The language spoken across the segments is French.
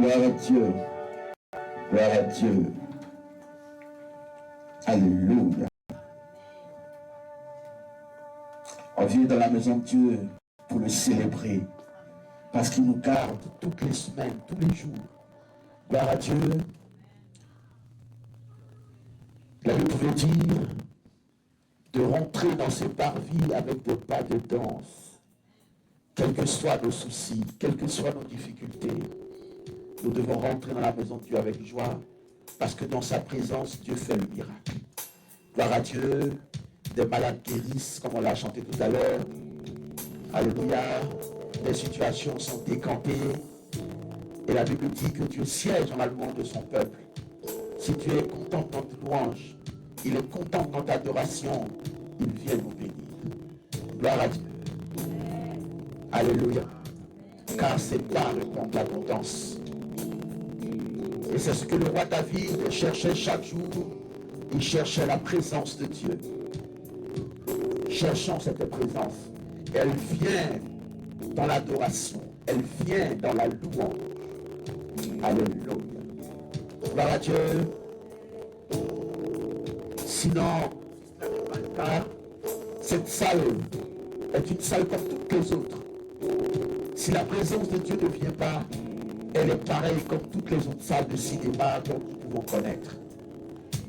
Gloire à Dieu. Gloire à Dieu. Alléluia. On vient dans la maison de Dieu pour le célébrer. Parce qu'il nous garde toutes les semaines, tous les jours. Gloire à Dieu. La Bible veut dire de rentrer dans ces parvis avec des pas de danse. Quels que soient nos soucis, quelles que soient nos difficultés, nous devons rentrer dans la maison de Dieu avec joie, parce que dans sa présence, Dieu fait le miracle. Gloire à Dieu, des malades guérissent, comme on l'a chanté tout à l'heure. Alléluia, les situations sont décantées. Et la Bible dit que Dieu siège dans la louange de son peuple. Si tu es content dans ta louange, il est content dans ta adoration, il vient nous bénir. Gloire à Dieu. Alléluia. Car c'est pas répondre l'abondance. Et c'est ce que le roi David cherchait chaque jour. Il cherchait la présence de Dieu. Cherchons cette présence. Elle vient dans l'adoration. Elle vient dans la louange. Alléluia. Gloire à Dieu. Sinon, cette salle est une salle comme toutes les autres. Si la présence de Dieu ne vient pas, elle est pareille comme toutes les autres salles de cinéma dont nous pouvons connaître.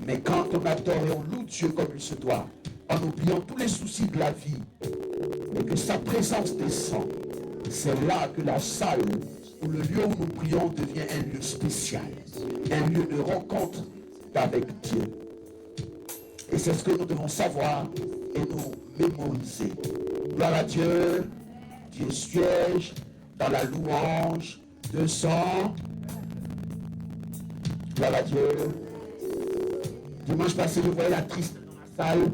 Mais quand on adore et on loue Dieu comme il se doit, en oubliant tous les soucis de la vie, et que sa présence descend, c'est là que la salle ou le lieu où nous prions devient un lieu spécial, un lieu de rencontre avec Dieu. Et c'est ce que nous devons savoir et nous mémoriser. Gloire à Dieu, Dieu siège dans la louange de son. Gloire à Dieu. Dimanche passé, je voyais la triste dans la salle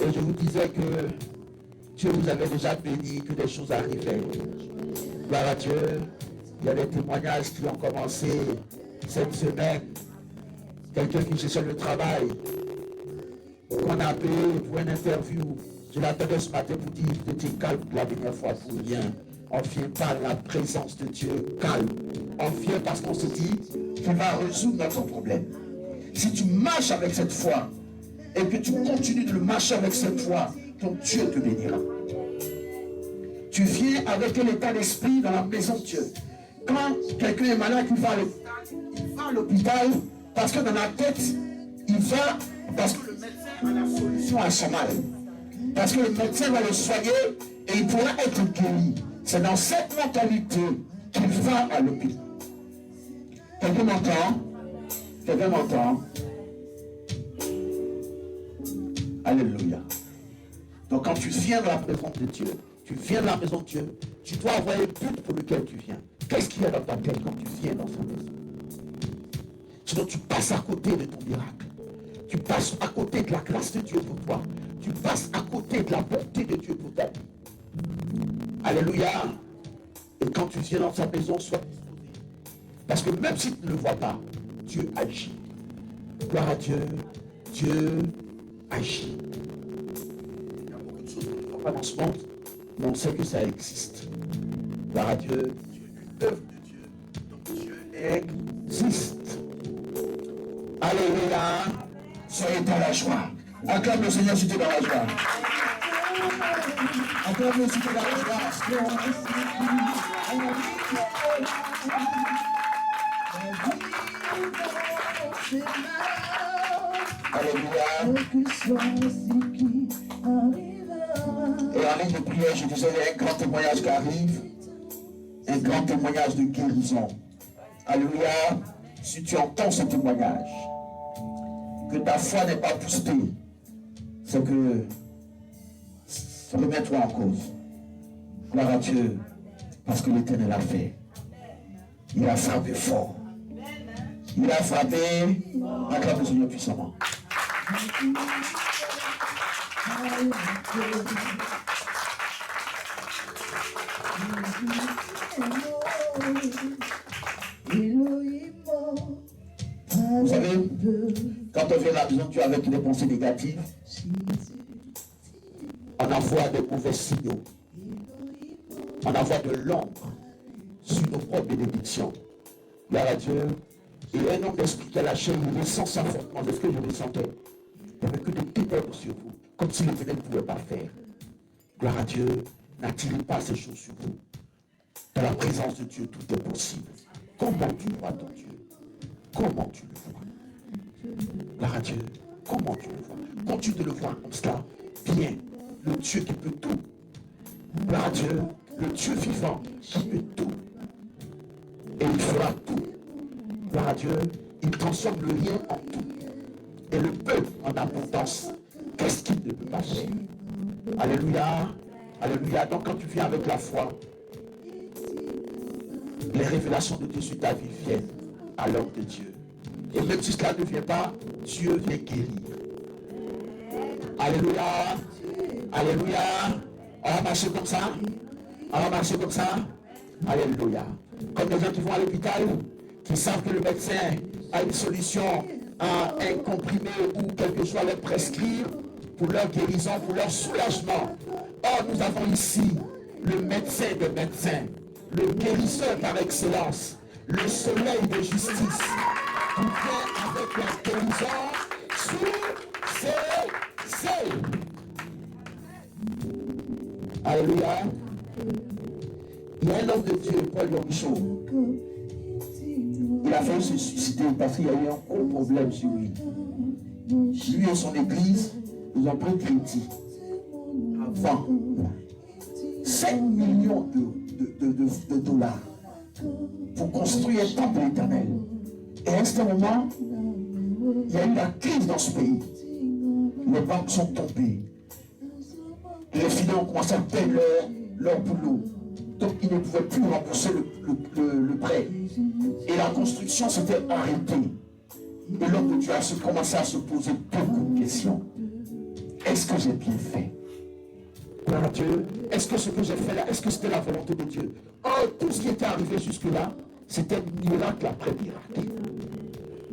et je vous disais que Dieu vous avait déjà béni, que des choses arrivaient. Gloire à Dieu. Il y a des témoignages qui ont commencé cette semaine. Quelqu'un qui cherchait le travail, qu'on a appelé pour une interview. Je l'attendais ce matin pour dire, j'étais calme la dernière fois pour rien. On vient par la présence de Dieu, calme. On vient parce qu'on se dit qu'il va résoudre notre problème. Si tu marches avec cette foi et que tu continues de le marcher avec cette foi, ton Dieu te bénira. Tu viens avec un état d'esprit dans la maison de Dieu. Quand quelqu'un est malade, il va à l'hôpital parce que dans la tête, il va parce que le médecin a la solution à son mal. Parce que le médecin va le soigner et il pourra être guéri. C'est dans cette mentalité qu'il va à l'hôpital. Quelqu'un m'entend? Quelqu'un m'entend? Alléluia. Donc quand tu viens dans la présence de Dieu, tu viens dans la maison de Dieu, tu dois avoir un but pour lequel tu viens. Qu'est-ce qu'il y a dans ta tête quand tu viens dans sa maison? Sinon tu passes à côté de ton miracle. Tu passes à côté de la grâce de Dieu pour toi. Tu passes à côté de la bonté de Dieu pour ta vie. Alléluia. Et quand tu viens dans sa maison, sois disposé. Parce que même si tu ne le vois pas, Dieu agit. Gloire à Dieu. Dieu agit. Il y a beaucoup de choses qu'on ne voit pas dans ce monde, mais on sait que ça existe. Gloire à Dieu. Dieu est une œuvre de Dieu. Donc Dieu existe. Alléluia. Soyez dans la joie. Acclame le Seigneur si tu es dans la joie. Acclame-le si tu es dans la joie. Alléluia. Et en ligne de prière, je disais, il y a un grand témoignage qui arrive. un grand témoignage de guérison. Alléluia. Si tu entends ce témoignage, que ta foi n'est pas boostée, c'est que remets-toi en cause. Gloire à Dieu, parce que l'Éternel a fait. Il a frappé fort. Il a frappé. Acclame le Seigneur puissamment. Vous savez, quand on vient à la maison de Dieu avec des pensées négatives, on envoie des mauvais signaux. On envoie de l'ombre sur nos propres bénédictions. Gloire à Dieu. Et un homme d'esprit qui a lâché, il ressent ça fortement, de ce que je ressentais. Il n'y avait que des ténèbres sur vous, comme si l'Éternel ne pouvait pas faire. Gloire à Dieu, n'attirez pas ces choses sur vous. Dans la présence de Dieu, tout est possible. Comment tu vois ton Dieu? Comment tu le vois? Gloire à Dieu, comment tu le vois? Continue de le voir comme cela. Bien, le Dieu qui peut tout. Gloire à Dieu, le Dieu vivant qui peut tout. Et il fera tout. Gloire à Dieu, il transforme le rien en tout. Et le peu en abondance. Qu'est-ce qu'il ne peut pas faire? Alléluia. Alléluia. Donc quand tu viens avec la foi, les révélations de Dieu sur ta vie viennent à l'homme de Dieu. Et même si cela ne vient pas, Dieu vient guérir. Alléluia. Alléluia. On va marcher comme ça. On va marcher comme ça. Alléluia. Comme les gens qui vont à l'hôpital, qui savent que le médecin a une solution, un comprimé ou quelque chose à leur prescrire pour leur guérison, pour leur soulagement. Or, nous avons ici le médecin des médecins, le guérisseur par excellence, le soleil de justice, qui vient avec la guérison sur ses ailes. Alléluia. Il y a un homme de Dieu, Paul Yongicho. Il a failli se suicider parce qu'il y a eu un gros problème sur lui. Lui et son église, ils ont pris crédit avant 5 millions de dollars pour construire un temple éternel. Et à ce moment, il y a eu la crise dans ce pays. Les banques sont tombées. Les finances ont commencé à perdre leur boulot. Donc ils ne pouvaient plus rembourser le prêt. Et la construction s'était arrêtée. Et l'homme de Dieu a commencé à se poser beaucoup de questions. Est-ce que j'ai bien fait? Gloire à Dieu. Est-ce que ce que j'ai fait là, est-ce que c'était la volonté de Dieu? Oh, tout ce qui était arrivé jusque-là, c'était miracle après miracle.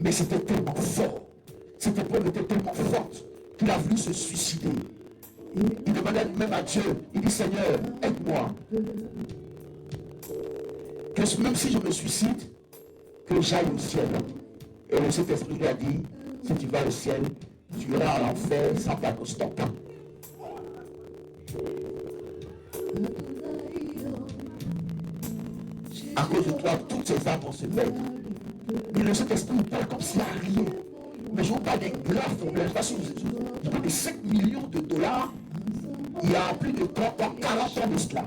Mais c'était tellement fort. Cette épreuve était tellement forte qu'il a voulu se suicider. Il demandait même à Dieu, il dit Seigneur, aide-moi. Que même si je me suicide, que j'aille au ciel. Et le Saint-Esprit lui a dit, si tu vas au ciel, tu iras à l'enfer sans pas qu'on stoppe. À cause de toi, toutes ces âmes vont se perdre. Mais le Saint-Esprit parle comme s'il n'y a rien. Mais je vous parle des graves problèmes. Je parle de 5 millions de dollars. Il y a plus de 30 ans, 40 ans de cela.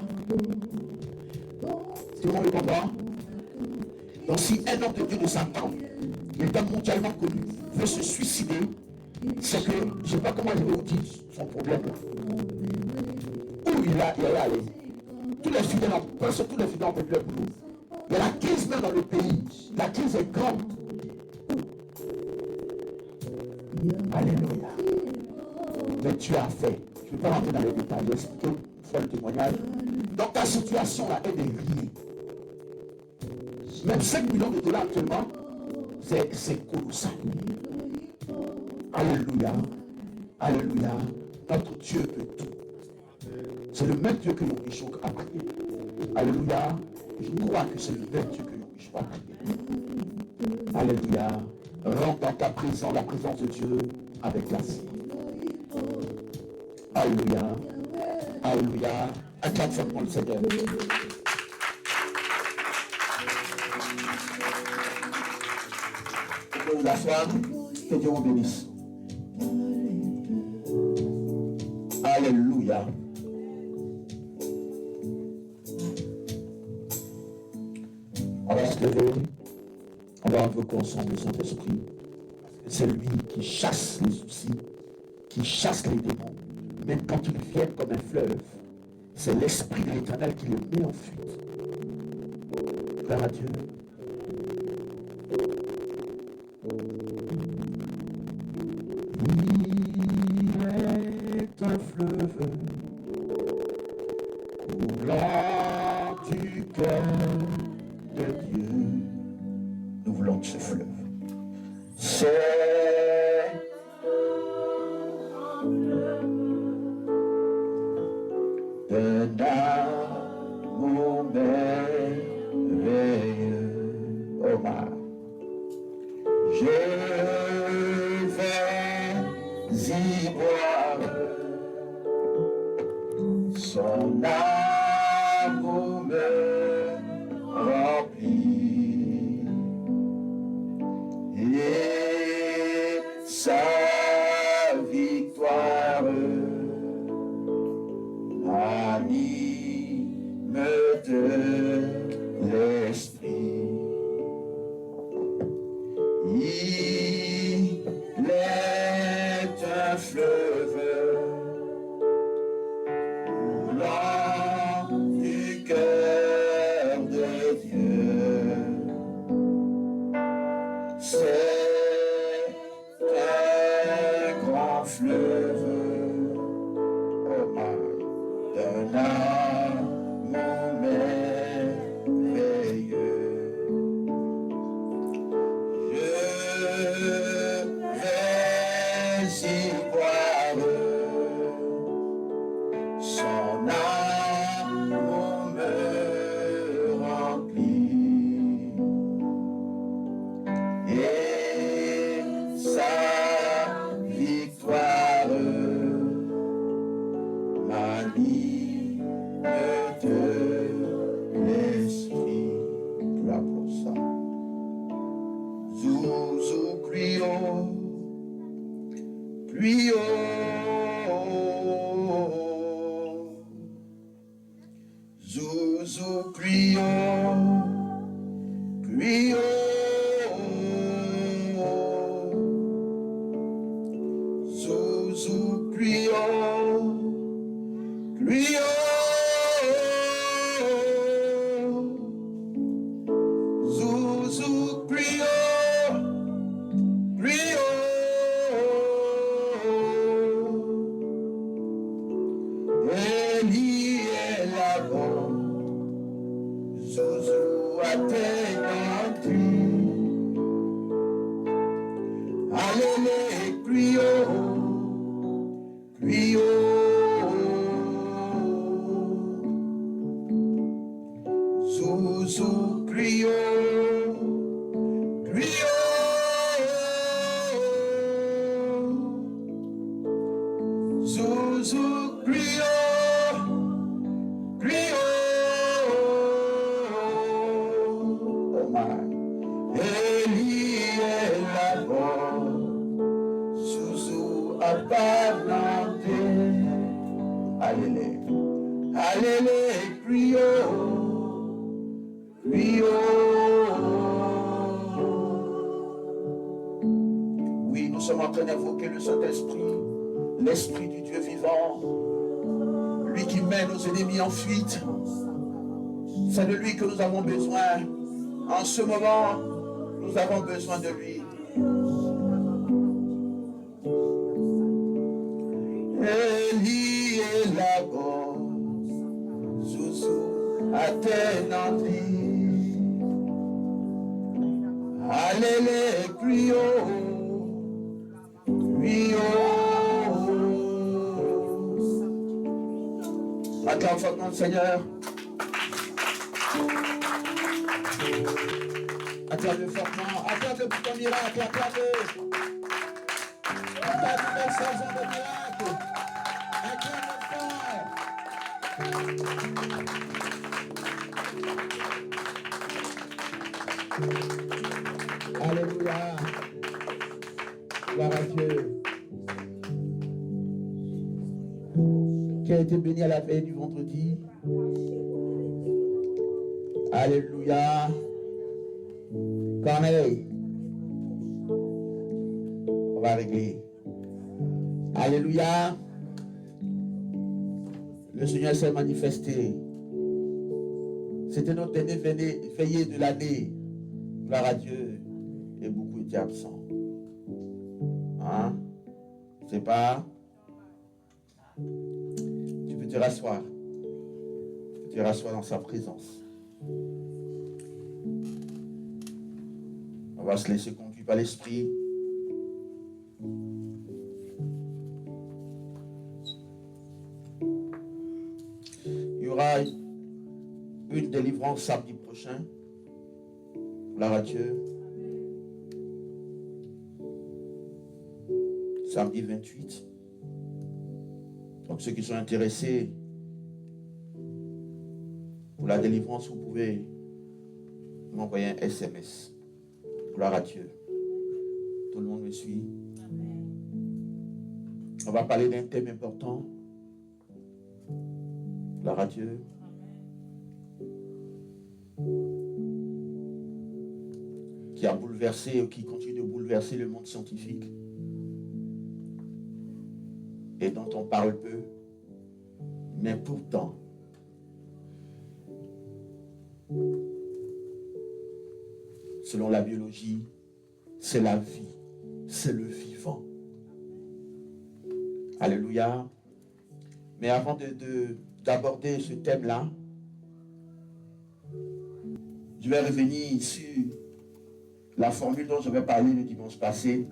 Tout le monde le comprend? Donc si un homme de Dieu de Satan, il est mondialement connu, veut se suicider, c'est que, je ne sais pas comment je vais vous dire son problème là. Où il est allé. Tous les fidèles, presque tous les fidèles ont fait leur boulot. Il y a la crise même dans le pays. La crise est grande. Alléluia. Mais Dieu a fait. Je ne vais pas rentrer dans les détails. Je vais expliquer une fois le témoignage. Donc ta situation là est liée. Même 5 millions de dollars actuellement, c'est colossal. Alléluia. Alléluia. Notre Dieu peut tout. C'est le même Dieu que Yongicho a prié. Alléluia. Je crois que c'est le même Dieu que Yongicho a prié. Alléluia. Rentre dans ta présence, la présence de Dieu avec la sienne. Alléluia. Alléluia. Acclame fortement le Seigneur. Vous pouvez vous asseoir. Que Dieu vous bénisse. Alléluia. se lever. On va invoquer ensemble le Saint-Esprit. C'est lui qui chasse les soucis, qui chasse les démons. Même quand ils viennent comme un fleuve, c'est l'Esprit de l'Éternel qui les met en fuite. Gloire à Dieu. Il est un fleuve coulant du cœur de Dieu. Nous voulons de ce fleuve. C'est un amour merveilleux. Oh ma, je vais y boire son amour me remplit et sa victoire m'anime de l'esprit. Il est un fleuve coulant du cœur de Dieu. C'est un grand fleuve d'un amour merveilleux. Je vais y boire son amour me remplit et sa victoire m'anime de l'esprit. Gloire pour ça. Zouzou, crions, crions. Zouzou, crions, crions. Zouzou, crions, crions. Zouzou, crions, crions. Élie est là-bas. Zouzou a t'écouté. Allez, crions, crions. Zouzou, crions, crions. Zouzou, crions, crions. Oh my, Élie est là-bas. Zouzou a parlé. Allez, allez, crions. Oui, nous sommes en train d'invoquer le Saint-Esprit, l'Esprit du Dieu vivant, lui qui mène nos ennemis en fuite. C'est de lui que nous avons besoin. En ce moment, nous avons besoin de lui. Élie est là-bas, Zouzou a t'écouté. Allez, crions, crions. Acclame fortement le Seigneur. Acclame-le fortement. Acclame-le pour ton miracle. Acclame-le. Ta nouvelle saison de miracle. Acclame-le fort. Alléluia. Gloire à Dieu. Qui a été béni à la veille du vendredi. Alléluia. Corneille. On va régler. Alléluia. Le Seigneur s'est manifesté. C'était notre dernière veillée de l'année. Gloire à Dieu. Et beaucoup étaient absents. Hein? C'est pas. Tu peux te rasseoir. Tu peux te rasseoir dans sa présence. On va se laisser conduire par l'Esprit. Il y aura une délivrance samedi prochain. Gloire à Dieu. Samedi 28. Donc ceux qui sont intéressés pour la délivrance, vous pouvez m'envoyer un SMS. Gloire à Dieu. Tout le monde me suit. Amen. On va parler d'un thème important. Gloire à Dieu. Qui a bouleversé, qui continue de bouleverser le monde scientifique. Et dont on parle peu. Mais pourtant, selon la biologie, c'est la vie, c'est le vivant. Alléluia. Mais avant d'aborder ce thème-là, je vais revenir sur la formule dont j'avais parlé le dimanche passé.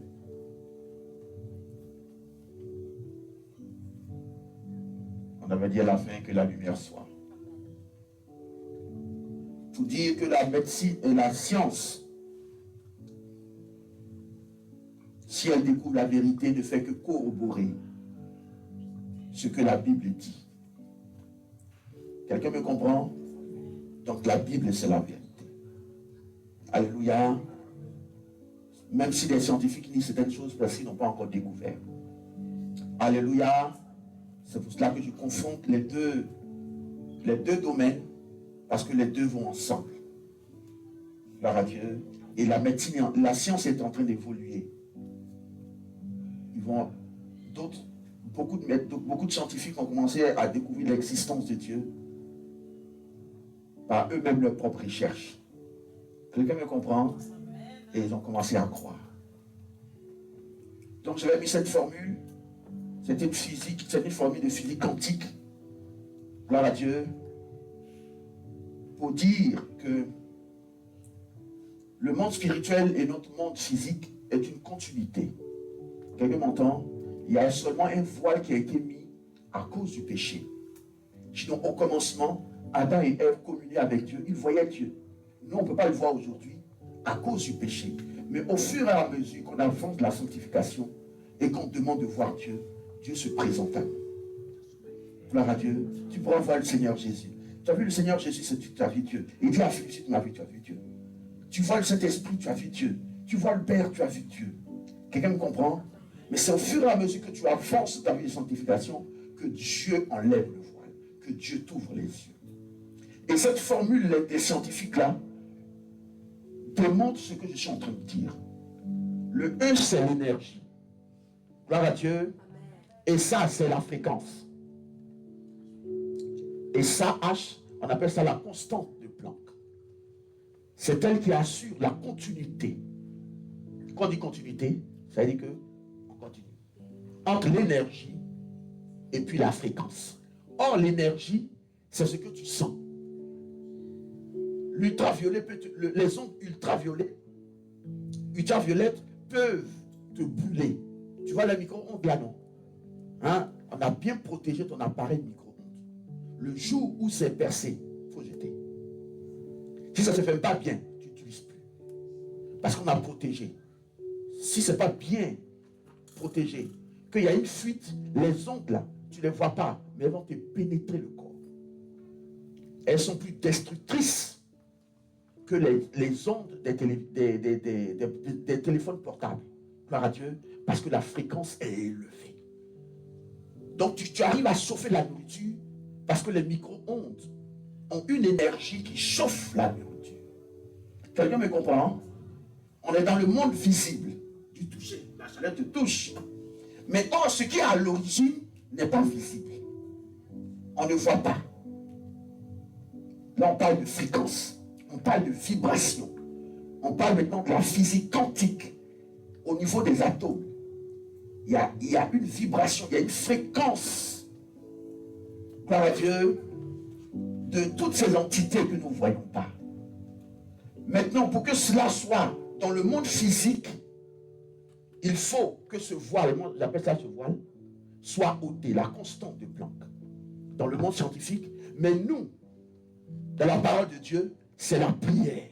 On avait dit à la fin que la lumière soit. Pour dire que la médecine et la science, si elle découvre la vérité, ne fait que corroborer ce que la Bible dit. Quelqu'un me comprend? Donc la Bible, c'est la vérité. Alléluia. Même si les scientifiques disent certaines choses parce qu'ils n'ont pas encore découvert. Alléluia. C'est pour cela que je confonds les deux domaines, parce que les deux vont ensemble. Gloire à Dieu. Et la médecine, la science est en train d'évoluer. Beaucoup de scientifiques ont commencé à découvrir l'existence de Dieu par eux-mêmes leurs propres recherches. Quelqu'un me comprend? Et ils ont commencé à croire. Donc j'avais mis cette formule. C'est une formule de physique quantique. Gloire à Dieu. Pour dire que le monde spirituel et notre monde physique est une continuité. Quelqu'un m'entend? Il y a seulement un voile qui a été mis à cause du péché. Sinon, au commencement, Adam et Ève communiaient avec Dieu. Ils voyaient Dieu. Nous, on ne peut pas le voir aujourd'hui à cause du péché. Mais au fur et à mesure qu'on avance la sanctification et qu'on demande de voir Dieu, Dieu se présente à nous. Gloire à Dieu. Tu pourras voir le Seigneur Jésus. Tu as vu le Seigneur Jésus, tu as vu Dieu. Il dit à Philippe, si tu m'as vu, tu as vu Dieu. Tu vois le Saint-Esprit, tu as vu Dieu. Tu vois le Père, tu as vu Dieu. Quelqu'un me comprend? Mais c'est au fur et à mesure que tu avances dans ta vie de sanctification que Dieu enlève le voile, que Dieu t'ouvre les yeux. Et cette formule des scientifiques-là démontre ce que je suis en train de dire. Le E, c'est l'énergie. Gloire à Dieu. Et ça, c'est la fréquence. Et ça, H, on appelle ça la constante de Planck. C'est elle qui assure la continuité. Quand on dit continuité, ça veut dire qu'on continue. Entre l'énergie et puis la fréquence. Or, l'énergie, c'est ce que tu sens. L'ultraviolet, les ondes ultraviolettes peuvent te brûler. Tu vois les micro-ondes là, non? Hein? On a bien protégé ton appareil micro-ondes. Le jour où c'est percé, il faut jeter. Si ça ne se fait pas bien, tu n'utilises plus. Parce qu'on a protégé. Si ce n'est pas bien protégé, qu'il y a une fuite, les ondes là, tu ne les vois pas, mais elles vont te pénétrer le corps. Elles sont plus destructrices que les ondes des téléphones portables. Gloire à Dieu, parce que la fréquence est élevée. Donc tu arrives à chauffer la nourriture parce que les micro-ondes ont une énergie qui chauffe la nourriture. Quelqu'un me comprend? On est dans le monde visible du toucher. La chaleur te touche. Mais or, ce qui est à l'origine n'est pas visible. On ne voit pas. Là, on parle de fréquence. On parle de vibration. On parle maintenant de la physique quantique. Au niveau des atomes, il y a une vibration, il y a une fréquence, gloire à Dieu, de toutes ces entités que nous ne voyons pas. Maintenant, pour que cela soit dans le monde physique, il faut que ce voile, j'appelle ça ce voile, soit ôté, la constante de Planck. Dans le monde scientifique, mais nous, dans la parole de Dieu, c'est la prière.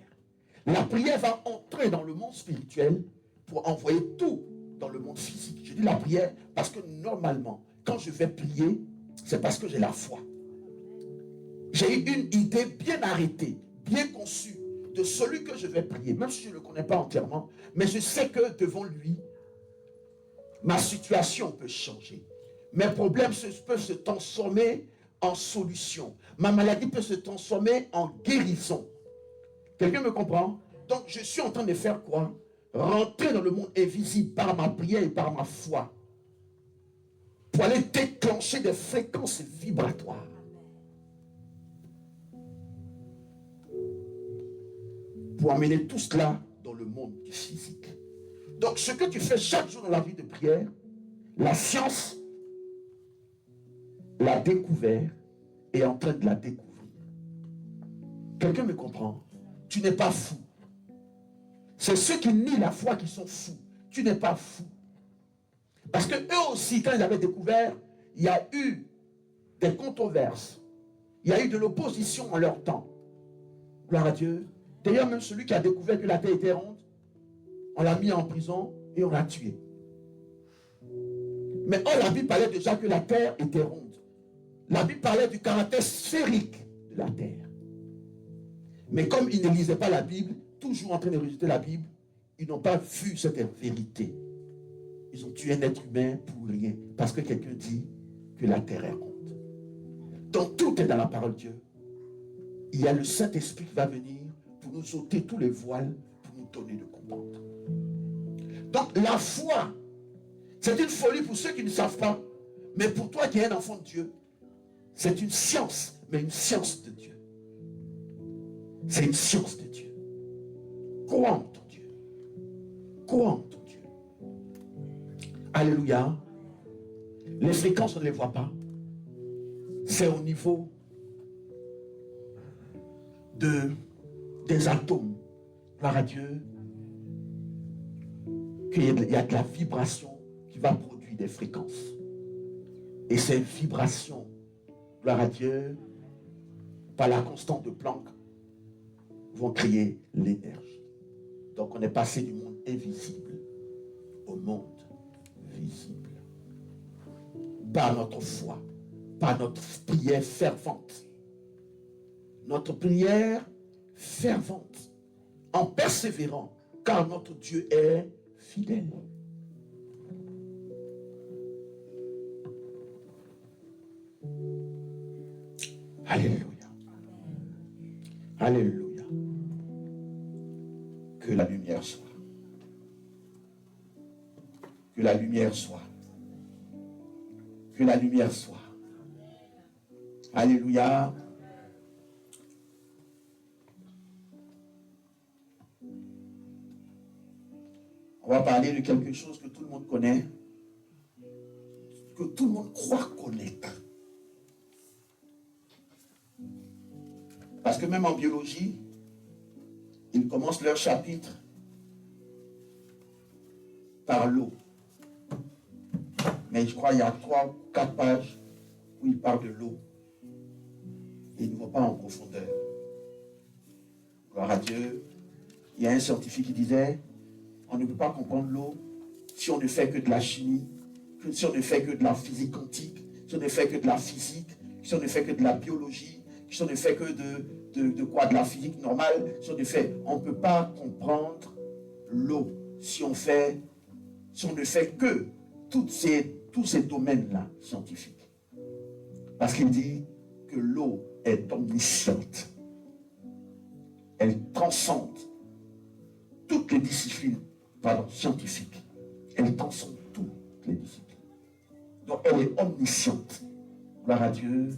La prière va entrer dans le monde spirituel pour envoyer tout dans le monde physique. Je dis la prière parce que normalement, quand je vais prier, c'est parce que j'ai la foi. J'ai une idée bien arrêtée, bien conçue de celui que je vais prier, même si je ne le connais pas entièrement, mais je sais que devant lui, ma situation peut changer. Mes problèmes peuvent se transformer en solution. Ma maladie peut se transformer en guérison. Quelqu'un me comprend? Donc je suis en train de faire quoi? Rentrer dans le monde invisible par ma prière et par ma foi. Pour aller déclencher des fréquences vibratoires. Pour amener tout cela dans le monde du physique. Donc ce que tu fais chaque jour dans la vie de prière, la science l'a découvert et est en train de la découvrir. Quelqu'un me comprend? Tu n'es pas fou. C'est ceux qui nient la foi qui sont fous. Tu n'es pas fou. Parce que eux aussi, quand ils avaient découvert, il y a eu des controverses. Il y a eu de l'opposition en leur temps. Gloire à Dieu. D'ailleurs, même celui qui a découvert que la terre était ronde, on l'a mis en prison et on l'a tué. Mais la Bible parlait déjà que la terre était ronde. La Bible parlait du caractère sphérique de la terre. Mais comme ils ne lisaient pas la Bible, toujours en train de rejeter la Bible, ils n'ont pas vu cette vérité. Ils ont tué un être humain pour rien, parce que quelqu'un dit que la terre est ronde. Donc tout est dans la parole de Dieu. Il y a le Saint-Esprit qui va venir pour nous ôter tous les voiles, pour nous donner de comprendre. Donc la foi, c'est une folie pour ceux qui ne savent pas, mais pour toi qui es un enfant de Dieu, c'est une science, mais une science de Dieu. C'est une science de Dieu. Crois en ton Dieu. Crois en ton Dieu. Alléluia. Les fréquences, on ne les voit pas. C'est au niveau des atomes. Gloire à Dieu. Qu'il y a de la vibration qui va produire des fréquences. Et ces vibrations, gloire à Dieu, par la constante de Planck, vont créer l'énergie. Donc on est passé du monde invisible au monde visible. Par notre foi, par notre prière fervente. Notre prière fervente, en persévérant, car notre Dieu est fidèle. Alléluia. Alléluia. Que la lumière soit. Que la lumière soit. Que la lumière soit. Alléluia. On va parler de quelque chose que tout le monde connaît, que tout le monde croit connaître. Parce que même en biologie, ils commencent leur chapitre par l'eau. Mais je crois qu'il y a 3 ou 4 pages où ils parlent de l'eau. Et ils ne vont pas en profondeur. Gloire à Dieu. Il y a un scientifique qui disait, on ne peut pas comprendre l'eau si on ne fait que de la chimie, si on ne fait que de la physique quantique, si on ne fait que de la physique, si on ne fait que de la biologie, si on ne fait que de quoi? De la physique normale. Si on ne fait, on ne peut pas comprendre l'eau si on ne fait que tous ces domaines-là scientifiques. Parce qu'il dit que l'eau est omnisciente. Elle transcende toutes les disciplines scientifiques. Elle transcende toutes les disciplines. Donc elle est omnisciente. Gloire à Dieu.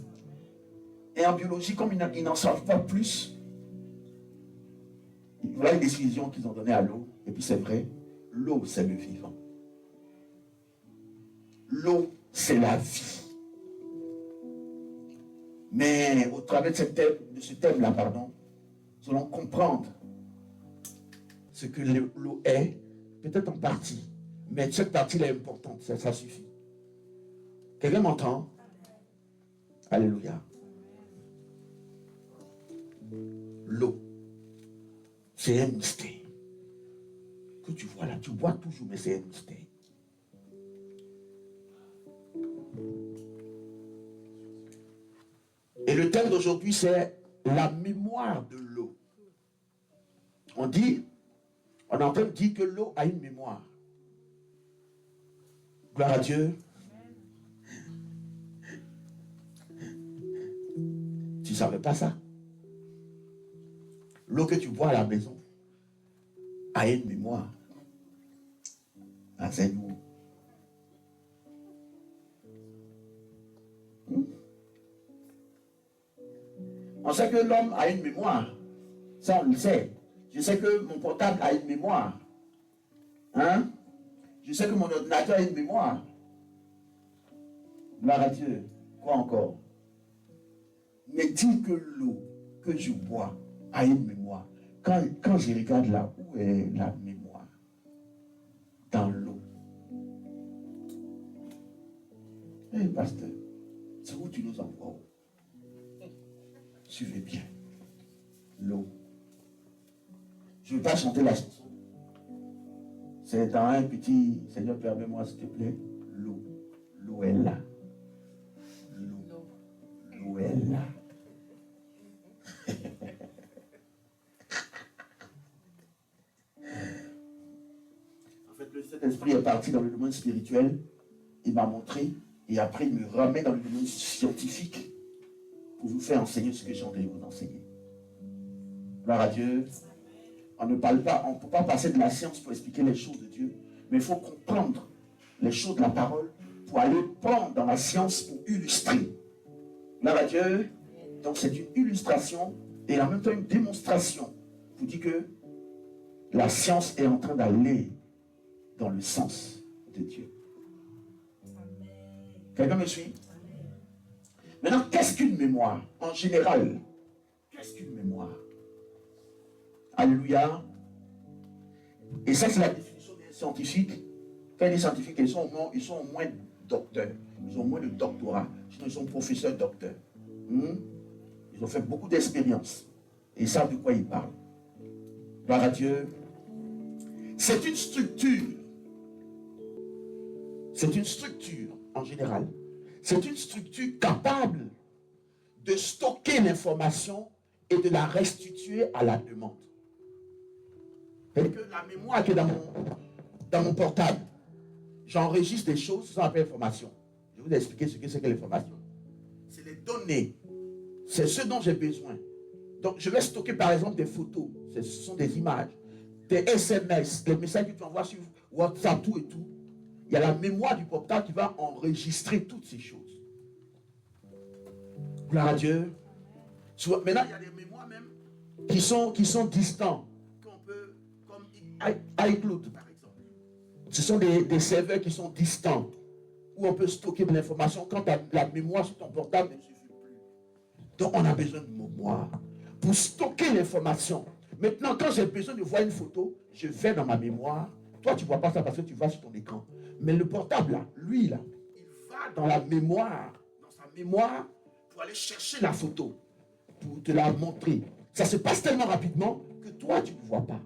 Et en biologie, comme ils n'en savent pas plus, voilà les décisions qu'ils ont données à l'eau. Et puis c'est vrai, l'eau c'est le vivant. L'eau c'est la vie. Mais au travers de ce thème-là, nous allons comprendre ce que l'eau est, peut-être en partie, mais cette partie-là est importante, ça suffit. Quelqu'un m'entend? Alléluia. L'eau, c'est un mystère. Que tu vois là, tu bois toujours, mais c'est un mystère. Et le thème d'aujourd'hui, c'est la mémoire de l'eau. On est en train de dire que l'eau a une mémoire. Gloire à Dieu. Tu ne savais pas ça? L'eau que tu bois à la maison a une mémoire. Ah, c'est nous. On sait que l'homme a une mémoire. Ça, on le sait. Je sais que mon portable a une mémoire. Hein? Je sais que mon ordinateur a une mémoire. Gloire à Dieu. Quoi encore? Mais dis que l'eau que je bois a une mémoire. Quand je regarde là, où est la mémoire? Dans l'eau. Eh, pasteur, c'est où tu nous envoies? Suivez bien. L'eau. Je ne vais pas chanter la chanson. C'est dans un petit... Seigneur, permets-moi, s'il te plaît. L'eau. L'eau est là. L'eau. L'eau est là. En fait, le Saint-Esprit est parti dans le domaine spirituel. Il m'a montré. Et après, il me remet dans le domaine scientifique pour vous faire enseigner ce que j'ai envie de vous enseigner. Gloire à Dieu. On ne parle pas, on ne peut pas passer de la science pour expliquer les choses de Dieu, mais il faut comprendre les choses de la parole pour aller prendre dans la science pour illustrer. Gloire à Dieu. Donc c'est une illustration et en même temps une démonstration pour dire que la science est en train d'aller dans le sens de Dieu. Quelqu'un me suit? Maintenant, qu'est-ce qu'une mémoire? En général, qu'est-ce qu'une mémoire? Alléluia. Et ça, c'est la définition des scientifiques. Quand les scientifiques, ils sont au moins docteurs. Ils ont au moins de doctorat. Sinon, ils sont professeurs docteurs. Ils ont fait beaucoup d'expériences. Et ils savent de quoi ils parlent. Gloire à Dieu. C'est une structure. C'est une structure, en général. C'est une structure capable de stocker l'information et de la restituer à la demande. Et que la mémoire qui est dans mon portable, j'enregistre des choses sans appel information. Je vais vous expliquer ce que c'est que l'information. C'est les données. C'est ce dont j'ai besoin. Donc, je vais stocker par exemple des photos. Ce sont des images. Des SMS, les messages que tu envoies sur WhatsApp, tout et tout. Il y a la mémoire du portable qui va enregistrer toutes ces choses. Gloire à Dieu. Maintenant, il y a des mémoires même qui sont distants. Qu'on peut, comme iCloud par exemple. Ce sont des serveurs qui sont distants. Où on peut stocker de l'information quand la mémoire sur ton portable ne suffit plus. Donc on a besoin de mémoire pour stocker l'information. Maintenant, quand j'ai besoin de voir une photo, je vais dans ma mémoire. Toi, tu ne vois pas ça parce que tu vas sur ton écran. Mais le portable, là, lui, là, il va dans la mémoire, dans sa mémoire, pour aller chercher la photo, pour te la montrer. Ça se passe tellement rapidement que toi, tu ne vois pas.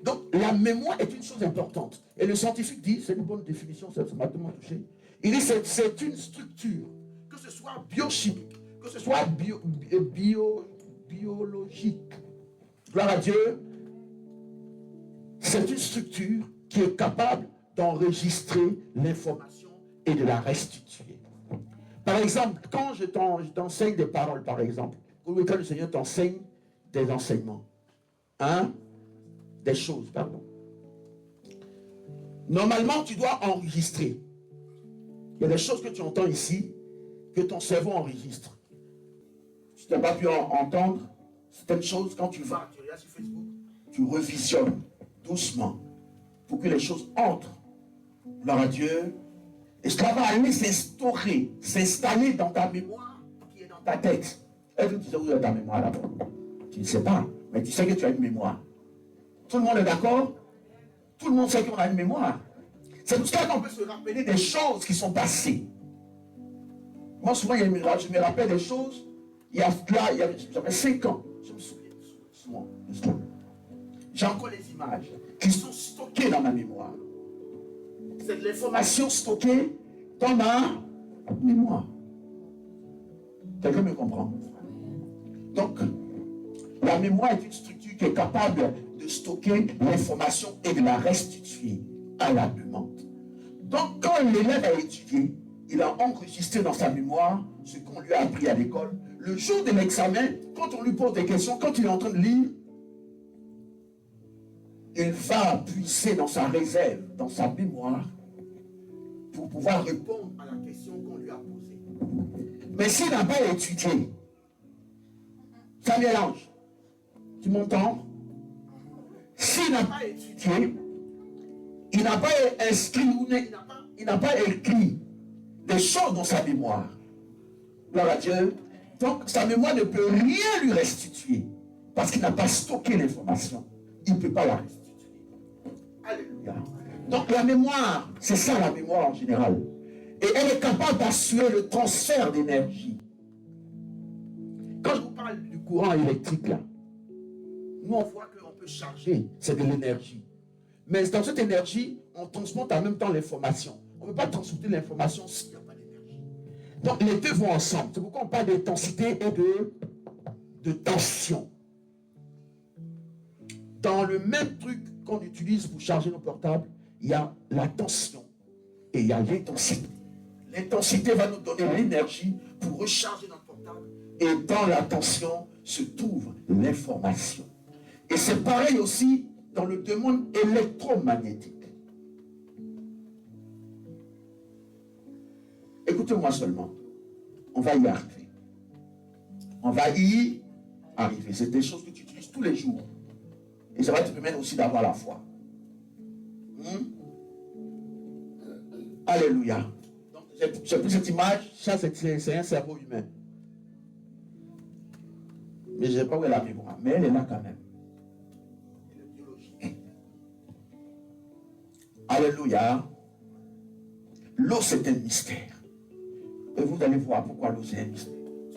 Donc, la mémoire est une chose importante. Et le scientifique dit, c'est une bonne définition, ça m'a tellement touché. Il dit, c'est une structure, que ce soit biochimique, que ce soit biologique. Gloire à Dieu. C'est une structure qui est capable d'enregistrer l'information et de la restituer. Par exemple, quand je t'enseigne des paroles, par exemple, ou quand le Seigneur t'enseigne des enseignements, hein, des choses, pardon. Normalement, tu dois enregistrer. Il y a des choses que tu entends ici, que ton cerveau enregistre. Si tu n'as pas pu entendre certaines choses, quand tu vas, tu regardes sur Facebook, tu revisionnes doucement pour que les choses entrent. Gloire à Dieu. Et cela va aller s'instaurer, s'installer dans ta mémoire qui est dans ta tête. Est-ce que tu sais où est ta mémoire là-bas? Tu ne sais pas, mais tu sais que tu as une mémoire. Tout le monde est d'accord? Tout le monde sait qu'on a une mémoire. C'est pour ça qu'on peut se rappeler des choses qui sont passées. Moi, souvent, je me rappelle des choses. J'avais 5 ans. Je me souviens souvent de cela. J'ai encore les images qui sont stockées dans ma mémoire. C'est de l'information stockée dans ma mémoire. Quelqu'un me comprend? Donc, la mémoire est une structure qui est capable de stocker l'information et de la restituer à la demande. Donc, quand l'élève a étudié, il a enregistré dans sa mémoire ce qu'on lui a appris à l'école. Le jour de l'examen, quand on lui pose des questions, quand il est en train de lire, il va puiser dans sa réserve, dans sa mémoire, pour pouvoir répondre à la question qu'on lui a posée. Mais s'il n'a pas étudié, ça mélange. Tu m'entends? S'il n'a pas étudié, il n'a pas inscrit, il n'a pas écrit des choses dans sa mémoire. Gloire à Dieu. Donc, sa mémoire ne peut rien lui restituer. Parce qu'il n'a pas stocké l'information. Il ne peut pas la restituer. Alléluia. Donc, la mémoire, c'est ça la mémoire en général. Et elle est capable d'assurer le transfert d'énergie. Quand je vous parle du courant électrique, là, nous, on voit qu'on peut charger, c'est de l'énergie. Mais dans cette énergie, on transporte en même temps l'information. On ne peut pas transporter l'information s'il n'y a pas d'énergie. Donc, les deux vont ensemble. C'est pourquoi on parle d'intensité et de tension. Dans le même truc qu'on utilise pour charger nos portables, il y a la tension et il y a l'intensité. L'intensité va nous donner l'énergie pour recharger notre portable. Et dans la tension se trouve l'information. Et c'est pareil aussi dans le domaine électromagnétique. Écoutez-moi seulement. On va y arriver. On va y arriver. C'est des choses que tu utilises tous les jours. Et ça va te permettre aussi d'avoir la foi. Alléluia. Donc, j'ai pris cette image. Ça, c'est un cerveau humain. Mais je ne sais pas où est la mémoire. Mais elle est là quand même. Alléluia. L'eau, c'est un mystère. Et vous allez voir pourquoi l'eau, c'est un mystère.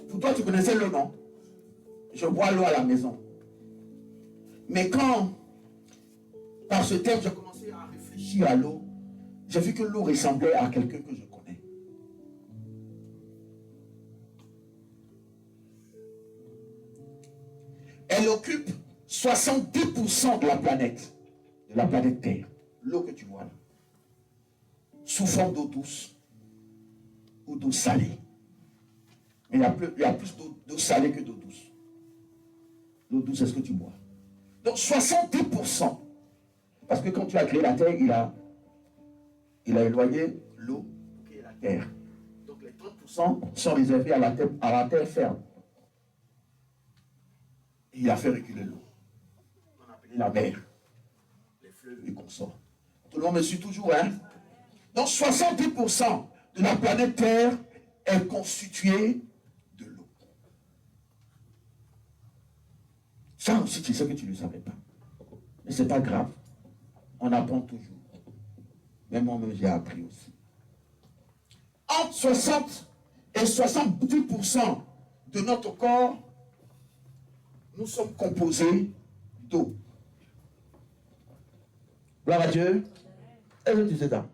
Pour toi, tu connaissais l'eau, non? Je bois l'eau à la maison. Mais quand, par ce thème, j'ai commencé à réfléchir à l'eau, j'ai vu que l'eau ressemblait à quelqu'un que je connais. Elle occupe 70% de la planète Terre. L'eau que tu vois là. Sous forme d'eau douce ou d'eau salée. Mais il y a plus d'eau salée que d'eau douce. L'eau douce, c'est ce que tu bois. Donc 70%. Parce que quand tu as créé la terre, il a éloigné l'eau pour créer la terre. Donc les 30% sont réservés à la terre ferme. Et il a fait reculer l'eau. On a appelé la mer. Les fleuves et consorts. Tout le monde me suit toujours, hein? Donc 70% de la planète Terre est constituée de l'eau. Ça aussi, tu sais que tu ne le savais pas. Mais ce n'est pas grave. On apprend toujours. Même moi, j'ai appris aussi. Entre 60 et 70% de notre corps, nous sommes composés d'eau. Gloire à Dieu. Est-ce que tu sais ça?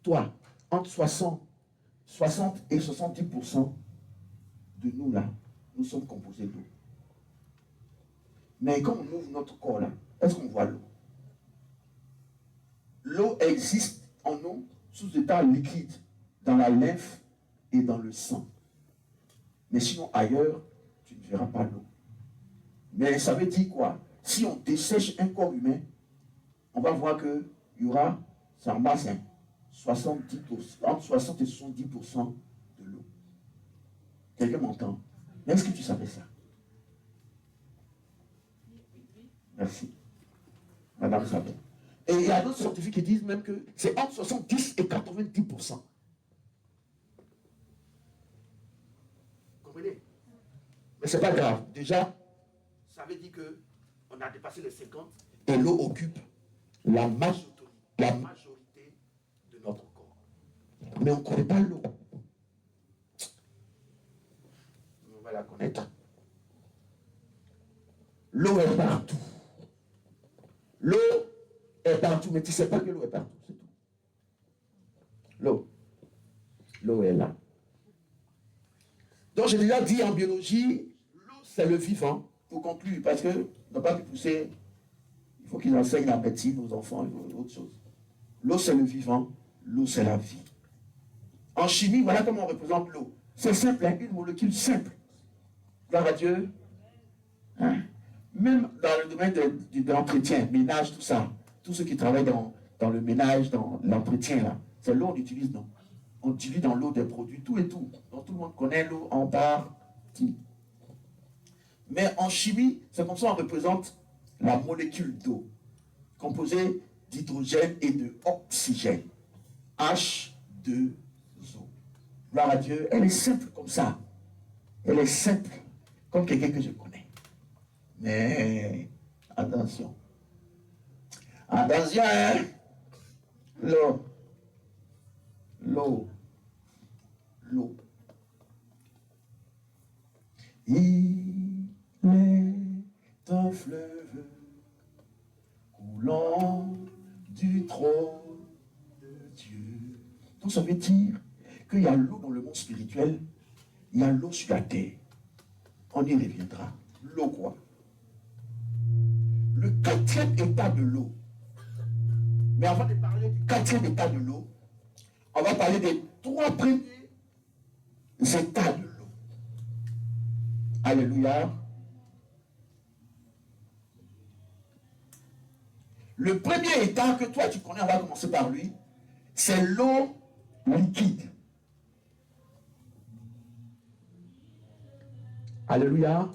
Toi, entre 60 et 70% de nous là, nous sommes composés d'eau. Mais quand on ouvre notre corps là, est-ce qu'on voit l'eau? L'eau existe en nous sous état liquide, dans la lymphe et dans le sang. Mais sinon ailleurs, tu ne verras pas l'eau. Mais ça veut dire quoi? si on dessèche un corps humain, on va voir qu'il y aura, c'est en masse, 70%, entre 60 et 70% de l'eau. Quelqu'un m'entend? Mais est-ce que tu savais ça? Merci. Madame savait. Et il y a d'autres scientifiques qui disent même que c'est entre 70 et 90%. Vous comprenez? Mais c'est pas grave. Déjà, ça veut dire qu'on a dépassé les 50 et l'eau occupe la majorité de notre corps. Mais on ne connaît pas l'eau. On va la connaître. L'eau est partout. L'eau est partout, mais tu ne sais pas que l'eau est partout, c'est tout. L'eau est là. Donc j'ai déjà dit en biologie, l'eau c'est le vivant, pour conclure, parce que ne pas pousser, il faut qu'ils enseignent la médecine aux enfants et autre chose. L'eau c'est le vivant, l'eau c'est la vie. En chimie, voilà comment on représente l'eau. C'est simple, hein, une molécule simple. Gloire à Dieu. Hein? Même dans le domaine de l'entretien, ménage, tout ça, tous ceux qui travaillent dans le ménage, dans l'entretien, là, c'est l'eau qu'on utilise, non? On utilise dans l'eau des produits, tout et tout. Donc tout le monde connaît l'eau en partie. Mais en chimie, c'est comme ça qu'on représente la molécule d'eau, composée d'hydrogène et d'oxygène. H2O. Gloire à Dieu, elle est simple comme ça. Elle est simple, comme quelqu'un que je connais. Mais attention. Attention, hein? L'eau. Il est un fleuve coulant du trône de Dieu. Donc ça veut dire qu'il y a l'eau dans le monde spirituel, il y a l'eau sur la terre. On y reviendra. L'eau quoi? Le quatrième état de l'eau. Mais avant de parler du quatrième état de l'eau, on va parler des trois premiers états de l'eau. Alléluia. Le premier état que toi tu connais, on va commencer par lui, c'est l'eau liquide. Alléluia.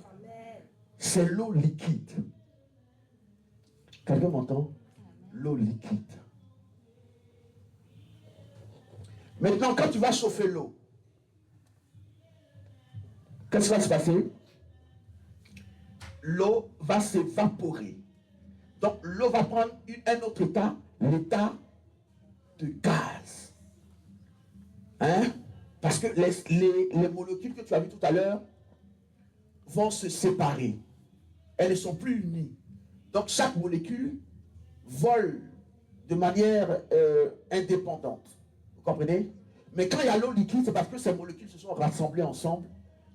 C'est l'eau liquide. Quelqu'un m'entend? L'eau liquide. Maintenant, quand tu vas chauffer l'eau, qu'est-ce qui va se passer? L'eau va s'évaporer. Donc, l'eau va prendre un autre état, l'état de gaz. Hein? Parce que les molécules que tu as vues tout à l'heure vont se séparer. Elles ne sont plus unies. Donc, chaque molécule vole de manière indépendante. Vous comprenez? Mais quand il y a l'eau liquide, c'est parce que ces molécules se sont rassemblées ensemble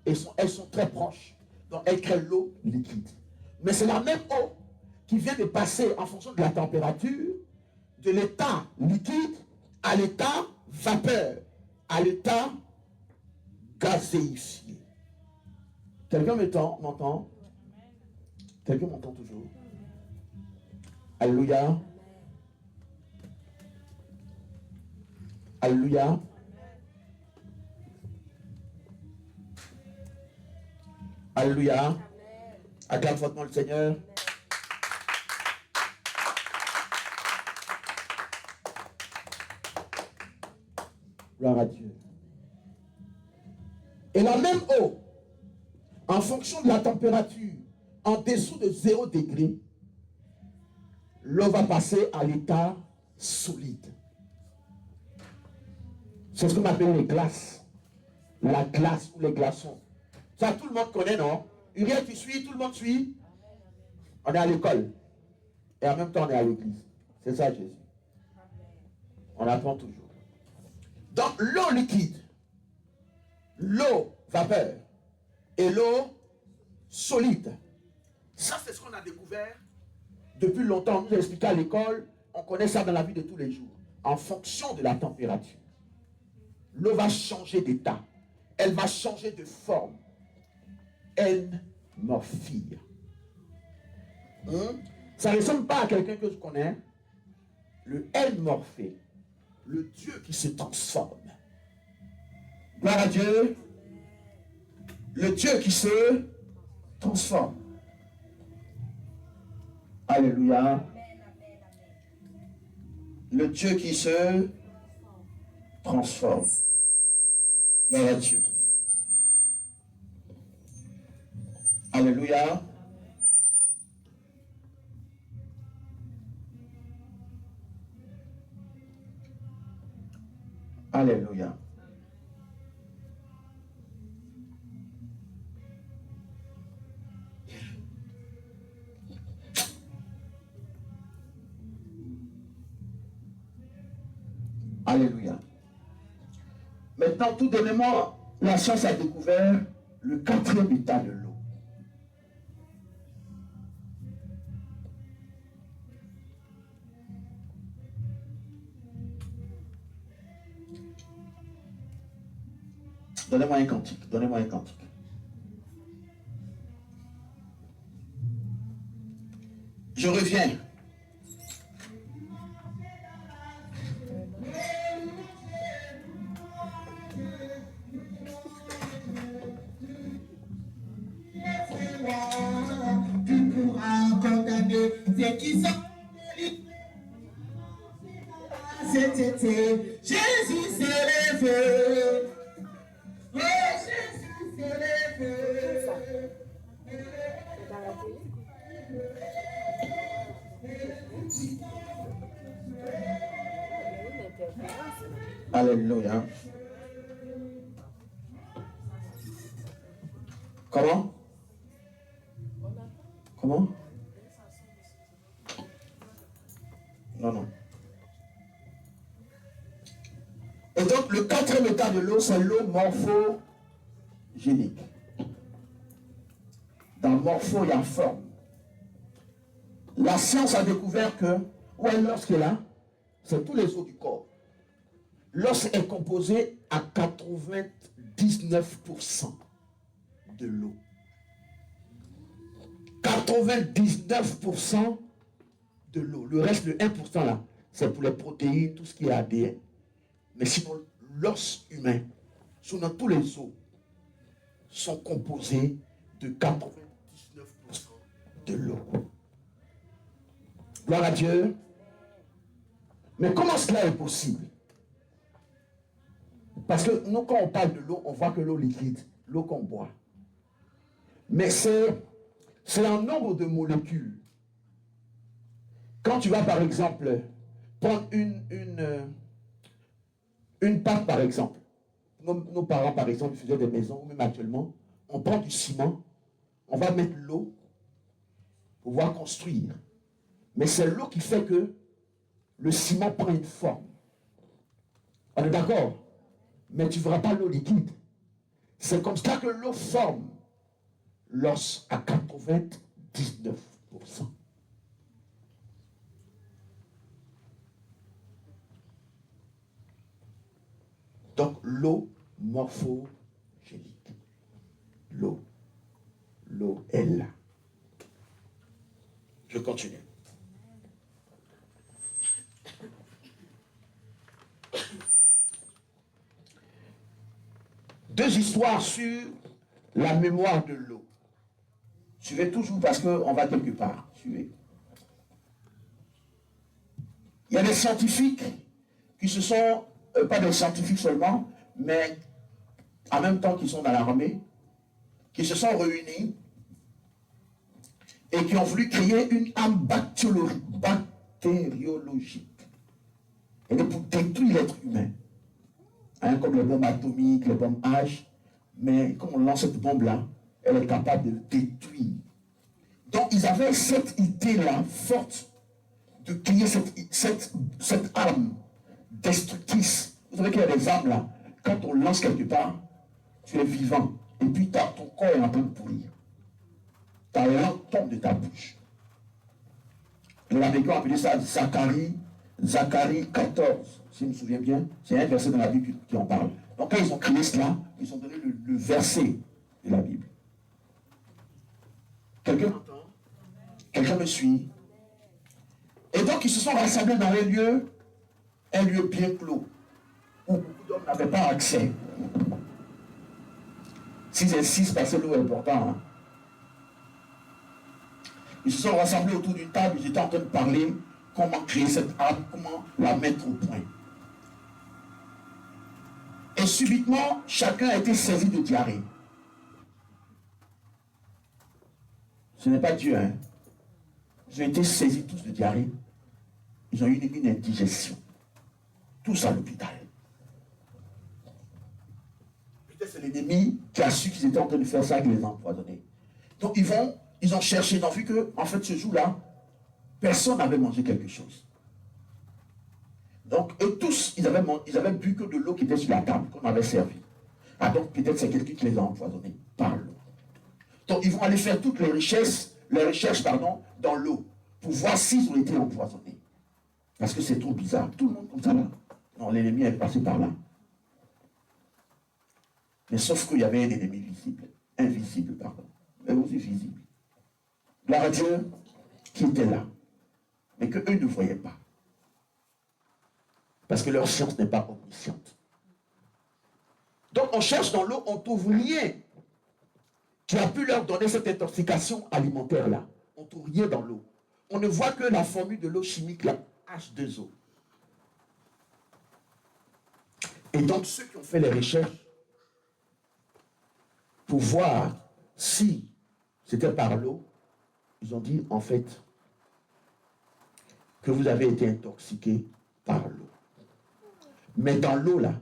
et elles sont très proches. Donc, elles créent l'eau liquide. Mais c'est la même eau qui vient de passer en fonction de la température de l'état liquide à l'état vapeur, à l'état gazéifié. Quelqu'un m'entend? Quelqu'un m'entend toujours? Alléluia. Alléluia. Alléluia. Acclame fortement le Seigneur. Gloire à Dieu. Et la même eau, en fonction de la température, en dessous de 0 degré, l'eau va passer à l'état solide. C'est ce qu'on appelle les glaces. La glace ou les glaçons. Ça, tout le monde connaît, non? Uriel, tu suis, tout le monde suit. On est à l'école. Et en même temps, on est à l'église. C'est ça, Jésus. On apprend toujours. Donc, l'eau liquide, l'eau vapeur et l'eau solide. Ça, c'est ce qu'on a découvert depuis longtemps. On nous a expliqué à l'école. On connaît ça dans la vie de tous les jours. En fonction de la température, l'eau va changer d'état. Elle va changer de forme. N-morphie. Ça ne ressemble pas à quelqu'un que je connais. Le Morphée, le Dieu qui se transforme. Gloire à Dieu. Le Dieu qui se transforme. Alléluia. Le Dieu qui se transforme. Gloire à Dieu. Alléluia. Alléluia. Alléluia. Maintenant, tout dernièrement, la science a découvert le 4e état de l'eau. Donnez-moi un cantique, donnez-moi un cantique. Je reviens. Tu pourras condamner ceux qui sont cet été. Jésus s'est levé. Oh, Jésus s'est levé. Alléluia. Comment? Comment? Non, non. Et donc, le 4e état de l'eau, c'est l'eau morphogénique. Dans morpho, il y a forme. La science a découvert que, ouais, l'os qui est là, c'est tous les os du corps. L'os est composé à 99% de l'eau. 99% de l'eau. Le reste, le 1% là, c'est pour les protéines, tout ce qui est ADN. Mais sinon, l'os humain, sinon tous les os, sont composés de 99% de l'eau. Gloire à Dieu. Mais comment cela est possible? Parce que nous, quand on parle de l'eau, on voit que l'eau liquide, l'eau qu'on boit. Mais c'est un nombre de molécules. Quand tu vas, par exemple, prendre une pâte, par exemple. Nos parents, par exemple, ils faisaient des maisons, même actuellement, on prend du ciment, on va mettre l'eau pour pouvoir construire. Mais c'est l'eau qui fait que le ciment prend une forme. On est d'accord? Mais tu ne verras pas l'eau liquide. C'est comme ça que l'eau forme l'os à 99%. Donc l'eau morphogénique. L'eau est là. Je continue. Deux histoires sur la mémoire de l'eau. Suivez toujours parce qu'on va quelque part. Suivez. Il y a des scientifiques qui se sont, pas des scientifiques seulement, mais en même temps qui sont dans l'armée, qui se sont réunis et qui ont voulu créer une arme bactériologique. Et pour détruire l'être humain. Hein, comme les bombes atomiques, les bombes H, mais comme on lance cette bombe-là, elle est capable de le détruire. Donc ils avaient cette idée-là forte de créer cette arme destructrice. Vous savez qu'il y a des armes là, quand on lance quelque part, tu es vivant, et puis ton corps est en train de pourrir. Ta langue tombe de ta bouche. Les Américains ont appelé ça Zacharie 14, si je me souviens bien, c'est un verset dans la Bible qui en parle. Donc quand ils ont créé cela, ils ont donné le verset de la Bible. Quelqu'un Quelqu'un me suit? Et donc, ils se sont rassemblés dans un lieu bien clos, où beaucoup d'hommes n'avaient pas accès. 6 et 6, parce que l'eau est important. Hein. Ils se sont rassemblés autour d'une table, ils étaient en train de parler comment créer cette arme, comment la mettre au point. Et subitement, chacun a été saisi de diarrhée. Ce n'est pas Dieu, hein. Ils ont été saisis tous de diarrhée. Ils ont eu une indigestion. Tous à l'hôpital. Peut-être c'est l'ennemi qui a su qu'ils étaient en train de faire ça, qui les a empoisonnés. Donc ils ont cherché, ils ont vu que, en fait, ce jour-là, personne n'avait mangé quelque chose. Donc, eux tous, ils avaient bu que de l'eau qui était sur la table, qu'on avait servi. Ah, donc peut-être c'est quelqu'un qui les a empoisonnés par l'eau. Donc, ils vont aller faire toutes les recherches dans l'eau, pour voir s'ils ont été empoisonnés. Parce que c'est trop bizarre. Tout le monde comme ça là. Non, l'ennemi est passé par là. Mais sauf qu'il y avait un ennemi visible, invisible, pardon, mais aussi visible. Gloire à Dieu qui était là, mais qu'eux ne voyaient pas. Parce que leur science n'est pas omnisciente. Donc on cherche dans l'eau, on trouve rien qui a pu leur donner cette intoxication alimentaire-là. On ne trouve rien dans l'eau. On ne voit que la formule de l'eau chimique, la H2O. Et donc ceux qui ont fait les recherches pour voir si c'était par l'eau, ils ont dit en fait que vous avez été intoxiqué par l'eau. Mais dans l'eau là,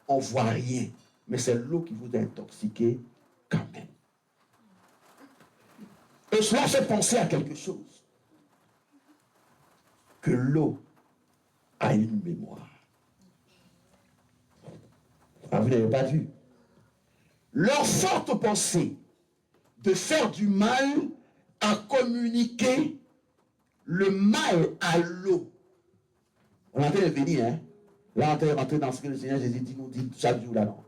on ne voit rien. Mais c'est l'eau qui vous a intoxiqué quand même. Et cela fait penser à quelque chose. Que l'eau a une mémoire. Ah, vous n'avez pas vu. Leur forte pensée de faire du mal a communiqué le mal à l'eau. On est en train de venir, hein? Là, on est en train de rentrer dans ce que le Seigneur Jésus nous dit chaque jour là, non?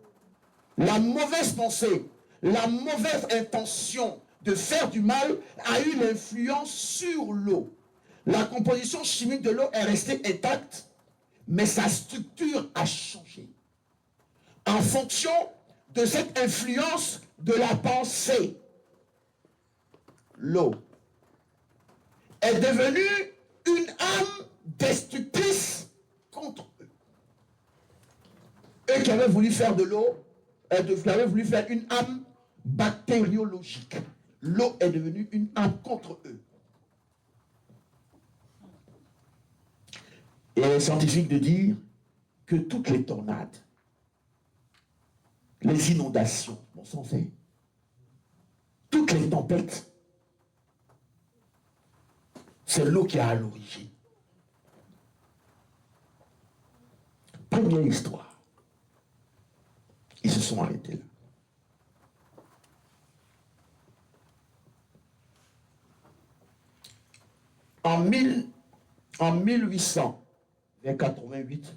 La mauvaise pensée, la mauvaise intention de faire du mal a eu l'influence sur l'eau. La composition chimique de l'eau est restée intacte, mais sa structure a changé. En fonction de cette influence de la pensée, l'eau est devenue une âme destructrice contre eux. Eux qui avaient voulu faire de l'eau, avaient voulu faire une âme bactériologique. L'eau est devenue une âme contre eux. Et les scientifiques de dire que toutes les tornades, les inondations, bon sang c'est, toutes les tempêtes, c'est l'eau qui a à l'origine. Première histoire. Ils se sont arrêtés là. En 1800, vers 88,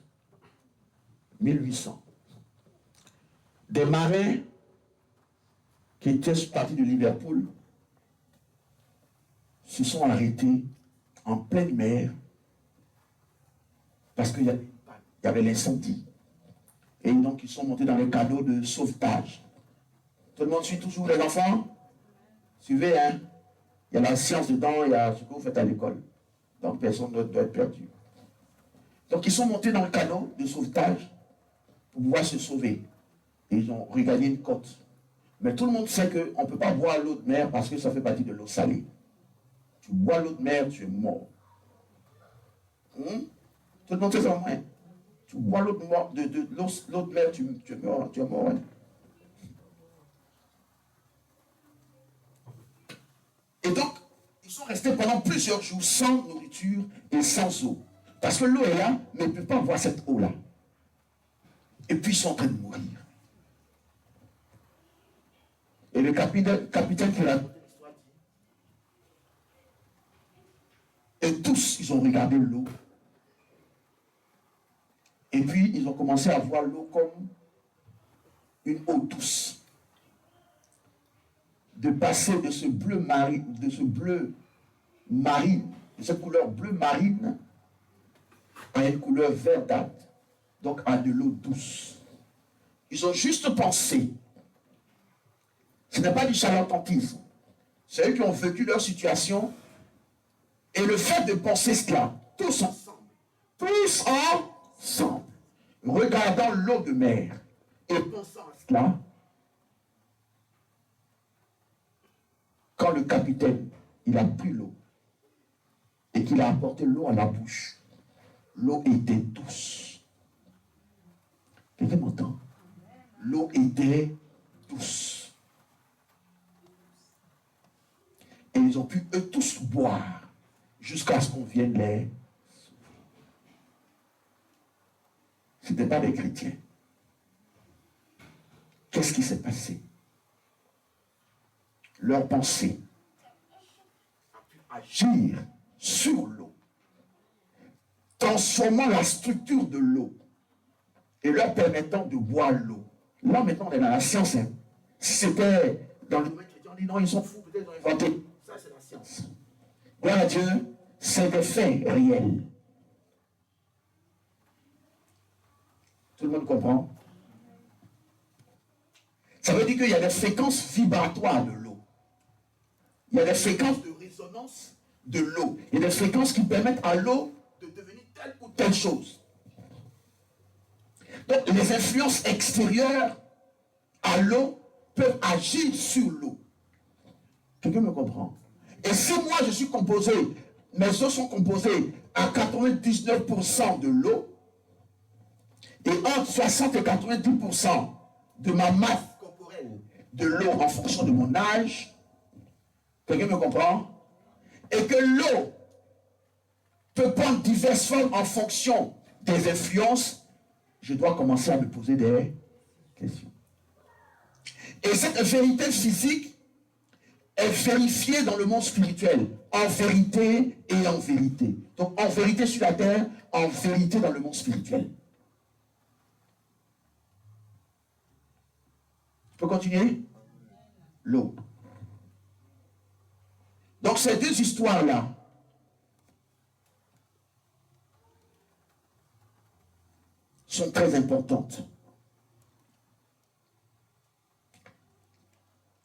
1800, des marins qui étaient partis de Liverpool se sont arrêtés en pleine mer parce qu'il y avait l'incendie. Et donc ils sont montés dans les canaux de sauvetage. Tout le monde suit toujours les enfants? Suivez, hein? Il y a la science dedans, il y a ce que vous faites à l'école. Donc personne ne doit être perdu. Donc ils sont montés dans le canot de sauvetage pour pouvoir se sauver. Et ils ont regagné une côte. Mais tout le monde sait qu'on ne peut pas boire l'eau de mer parce que ça fait partie de l'eau salée. Tu bois l'eau de mer, tu es mort. Tout le monde sait ça, hein? Tu bois l'eau de mer, tu es mort. Tu es mort, hein? Et donc, ils sont restés pendant plusieurs jours sans nourriture et sans eau. Parce que l'eau est là, mais ils ne peuvent pas boire cette eau-là. Et puis ils sont en train de mourir. Et le capitaine qui racontait l'histoire dit, et tous, ils ont regardé l'eau. Et puis, ils ont commencé à voir l'eau comme une eau douce. De passer de ce bleu marine, de cette couleur bleu marine, à une couleur verdâtre, donc à de l'eau douce. Ils ont juste pensé. Ce n'est pas du charlatanisme. C'est eux qui ont vécu leur situation. Et le fait de penser cela, tous ensemble, regardant l'eau de mer et pensant à cela, quand le capitaine, il a pris l'eau et qu'il a apporté l'eau à la bouche, l'eau était douce. Quelqu'un m'entend? L'eau était douce. Et ils ont pu eux tous boire jusqu'à ce qu'on vienne les sauver. Ce n'étaient pas des chrétiens. Qu'est-ce qui s'est passé? Leur pensée a pu agir sur l'eau, transformant la structure de l'eau et leur permettant de boire l'eau. Là, maintenant, on est dans la science. Hein. Si c'était dans le domaine chrétien, on dit non, ils sont fous, peut-être ils ont inventé. Ça, c'est la science. Gloire à Dieu, c'est des faits réels. Tout le monde comprend? Ça veut dire qu'il y a des fréquences vibratoires de l'eau. Il y a des fréquences de résonance de l'eau. Il y a des fréquences qui permettent à l'eau de devenir telle ou telle chose. Donc, les influences extérieures à l'eau peuvent agir sur l'eau. Quelqu'un me comprend? Et si moi, je suis composé, mes os sont composés à 99% de l'eau, et entre 60 et 90% de ma masse corporelle de l'eau en fonction de mon âge, quelqu'un me comprend? Et que l'eau peut prendre diverses formes en fonction des influences, je dois commencer à me poser des questions. Et cette vérité physique est vérifiée dans le monde spirituel, en vérité et en vérité. Donc en vérité sur la terre, en vérité dans le monde spirituel. Je peux continuer? L'eau. Donc ces deux histoires-là sont très importantes.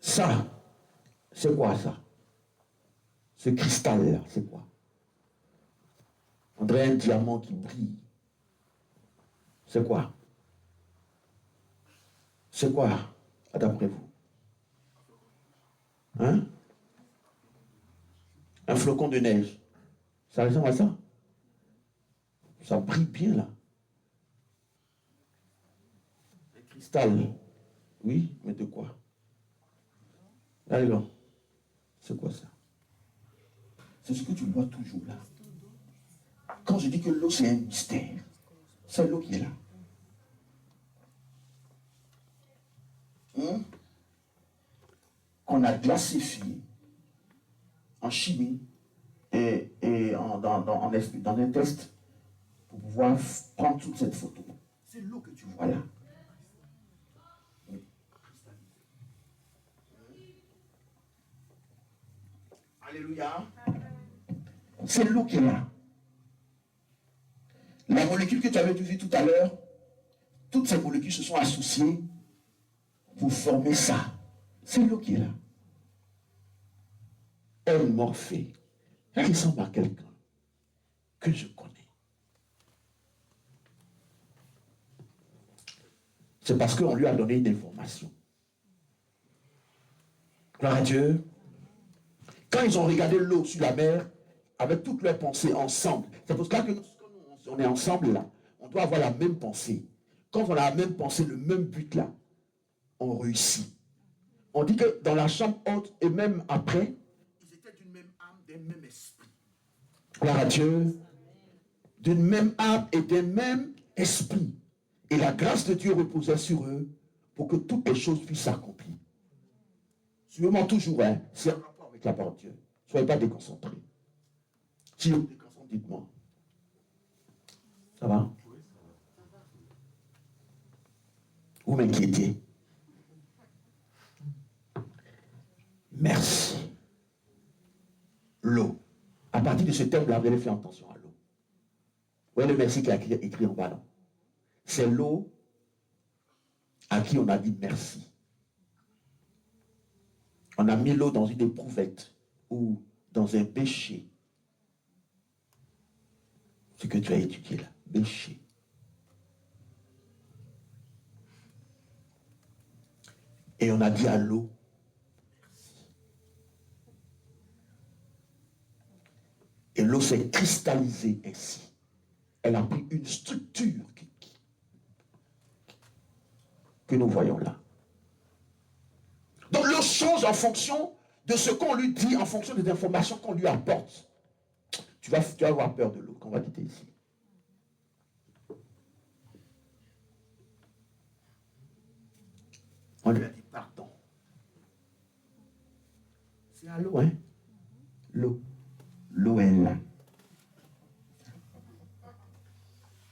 Ça, c'est quoi ça? Ce cristal-là, c'est quoi? On dirait un diamant qui brille. C'est quoi? C'est quoi, d'après vous? Hein? Un flocon de neige. Ça ressemble à ça? Ça brille bien là. Un cristal. Oui, mais de quoi? Allez, là. C'est quoi ça? C'est ce que tu vois toujours là. Quand je dis que l'eau c'est un mystère, c'est l'eau qui est là. Qu'on a classifié en chimie et dans un test pour pouvoir prendre toute cette photo. C'est l'eau que tu vois là. Alléluia. C'est l'eau qui est là. La molécule que tu avais vue tout à l'heure, toutes ces molécules se sont associées pour former ça. C'est l'eau qui est là. Elle morphée. Elle ressemble à quelqu'un que je connais. C'est parce qu'on lui a donné une information. Gloire à Dieu. Quand ils ont regardé l'eau sur la mer, avec toutes leurs pensées ensemble, c'est pour ça que quand on est ensemble là, on doit avoir la même pensée. Quand on a la même pensée, le même but là, on réussit. On dit que dans la chambre haute et même après, ils étaient d'une même âme, d'un même esprit. Gloire à Dieu. D'une même âme et d'un même esprit. Et la grâce de Dieu reposait sur eux pour que toutes les choses puissent s'accomplir. Suivez-moi toujours, hein, c'est un rapport avec la parole de Dieu. Ne soyez pas déconcentrés. Si vous êtes déconcentrés, dites-moi. Ça va? Vous m'inquiétez. Merci. L'eau. partir de ce terme-là, vous allez faire attention à l'eau. Vous voyez le verset qui est écrit en bas, non? C'est l'eau à qui on a dit merci. On a mis l'eau dans une éprouvette ou dans un péché. Ce que tu as étudié là, péché. Et on a dit à l'eau, merci. Et l'eau s'est cristallisée ainsi. Elle a pris une structure que nous voyons là. Donc l'eau change en fonction de ce qu'on lui dit, en fonction des informations qu'on lui apporte. Tu vas avoir peur de l'eau qu'on va quitter ici. On lui a dit pardon. C'est à l'eau, hein? L'eau. L'eau est là.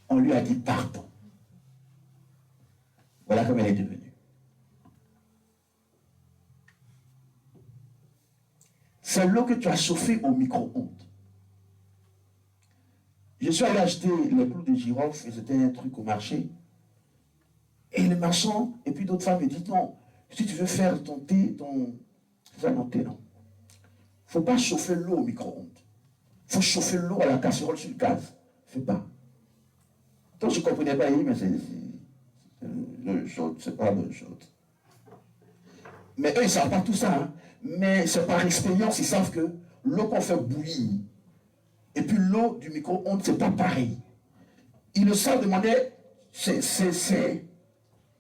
On lui a dit pardon. Voilà comme elle est devenue. C'est l'eau que tu as chauffée au micro-ondes. Je suis allé acheter les clous de girofle et c'était un truc au marché. Et les marchands, et puis d'autres femmes me disent non, si tu veux faire ton thé, c'est ça non thé, non. Il ne faut pas chauffer l'eau au micro-ondes. Il faut chauffer l'eau à la casserole sur le gaz. Fais pas. Donc je ne comprenais pas, mais c'est l'eau chaude, c'est pas l'eau chaude. Mais eux, ils ne savent pas tout ça. Hein. Mais c'est par expérience, ils savent que l'eau qu'on fait bouillir, et puis l'eau du micro-ondes, c'est pas pareil. Ils le savent de manière, c'est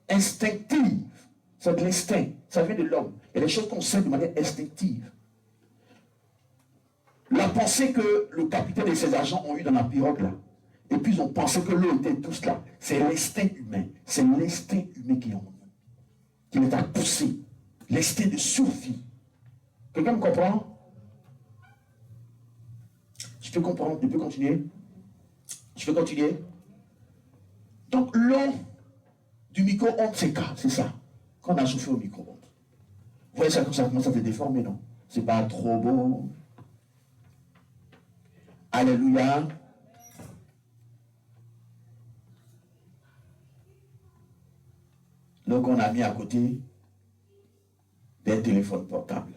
instinctive. C'est de l'instinct. Ça vient de l'homme. Il y a des choses qu'on sait de manière instinctive. La pensée que le capitaine et ses agents ont eu dans la pirogue là, et puis ils ont pensé que l'eau était tous là, c'est l'instinct humain. C'est l'instinct humain qui est en nous, qui les a poussés. L'instinct de survie. Quelqu'un me comprend? Je peux comprendre, je peux continuer? Je peux continuer? Donc l'eau du micro-ondes, c'est ça. Quand on a chauffé au micro-ondes. Vous voyez ça, ça commence à se déformer, non? C'est pas trop beau. Alléluia. Donc on a mis à côté des téléphones portables.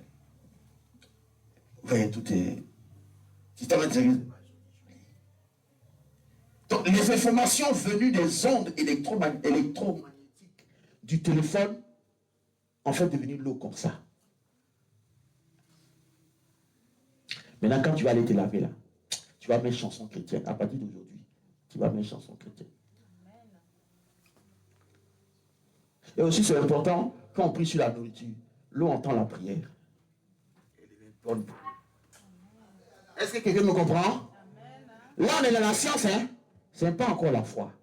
Vous voyez, tout est... Donc les informations venues des ondes électromagnétiques du téléphone en fait devenir l'eau comme ça. Maintenant, quand tu vas aller te laver là, tu vas mettre chanson chrétienne. À partir d'aujourd'hui, tu vas mettre chanson chrétienne. Et aussi, c'est important, quand on prie sur la nourriture, l'eau entend la prière. Elle est bonne. Est-ce que quelqu'un me comprend? Là, on est dans la science, hein? C'est pas encore la foi.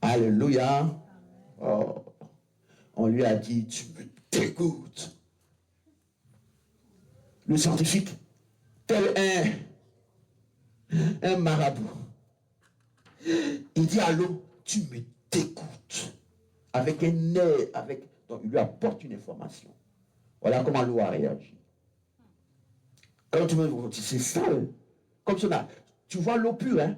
Alléluia. Oh. On lui a dit, tu me dégoûtes. Le scientifique, tel un marabout, il dit à l'eau, tu me dégoûtes. Avec un air, donc il lui apporte une information. Voilà comment l'eau a réagi. Quand tu me dis, c'est sale. Comme ça, tu vois l'eau pure, hein?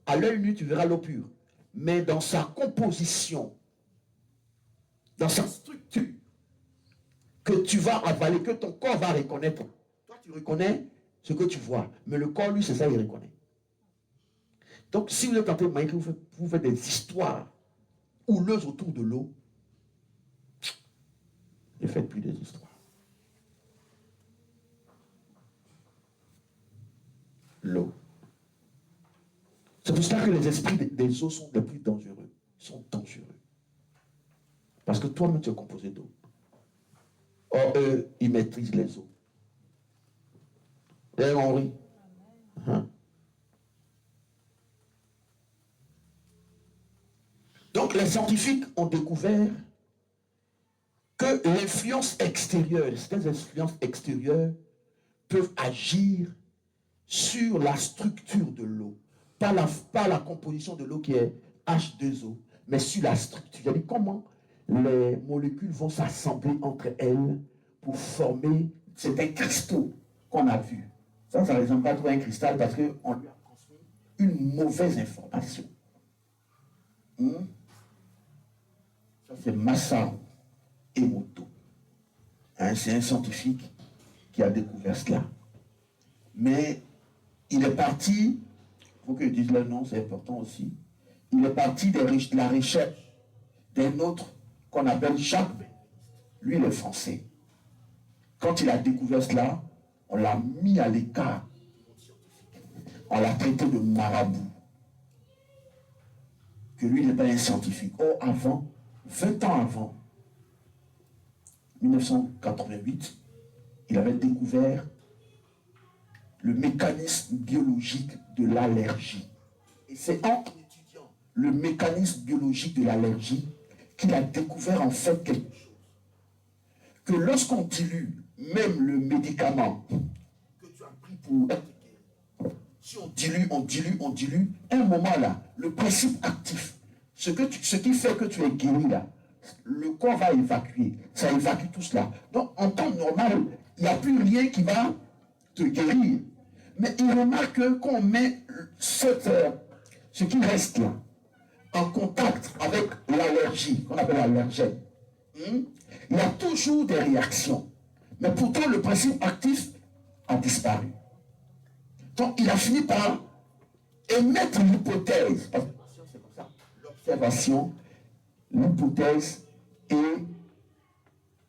À l'œil nu, tu verras l'eau pure. Mais dans sa composition, dans sa structure, que tu vas avaler, que ton corps va reconnaître. Toi, tu reconnais ce que tu vois. Mais le corps, lui, c'est ça, il reconnaît. Donc, si vous êtes en train de manger, vous faites des histoires houleuses autour de l'eau, ne faites plus des histoires. L'eau. C'est pour ça que les esprits des eaux sont les plus dangereux. Ils sont dangereux. Parce que toi-même, tu es composé d'eau. Or, eux, ils maîtrisent les eaux. Vous avez compris? Donc, les scientifiques ont découvert que l'influence extérieure, certaines influences extérieures peuvent agir sur la structure de l'eau. Pas la composition de l'eau qui est H2O, mais sur la structure. C'est-à-dire comment les molécules vont s'assembler entre elles pour former certains cristaux qu'on a vus. Ça ne ressemble pas trop à un cristal parce qu'on lui a transmis une mauvaise information. Ça, c'est Masaru Emoto. C'est un scientifique qui a découvert cela. Mais il est parti, il faut que je dise le nom, c'est important aussi. Il est parti de la recherche d'un autre qu'on appelle Jacques Benveniste. Lui, il est français. Quand il a découvert cela, on l'a mis à l'écart. On l'a traité de marabout. Que lui n'est pas un scientifique. Or, avant, 20 ans avant, 1988, il avait découvert le mécanisme biologique de l'allergie. Et c'est en étudiant le mécanisme biologique de l'allergie qu'il a découvert en fait quelque chose. Que lorsqu'on dilue même le médicament que tu as pris pour être guéri, si on dilue, à un moment là, le principe actif, ce qui fait que tu es guéri là, le corps va évacuer, ça évacue tout cela. Donc en temps normal, il n'y a plus rien qui va te guérir. Mais il remarque qu'on met ce qui reste là, en contact avec l'allergie, qu'on appelle l'allergène. Il y a toujours des réactions. Mais pourtant, le principe actif a disparu. Donc, il a fini par émettre l'hypothèse. Parce que c'est comme ça. L'observation, l'hypothèse et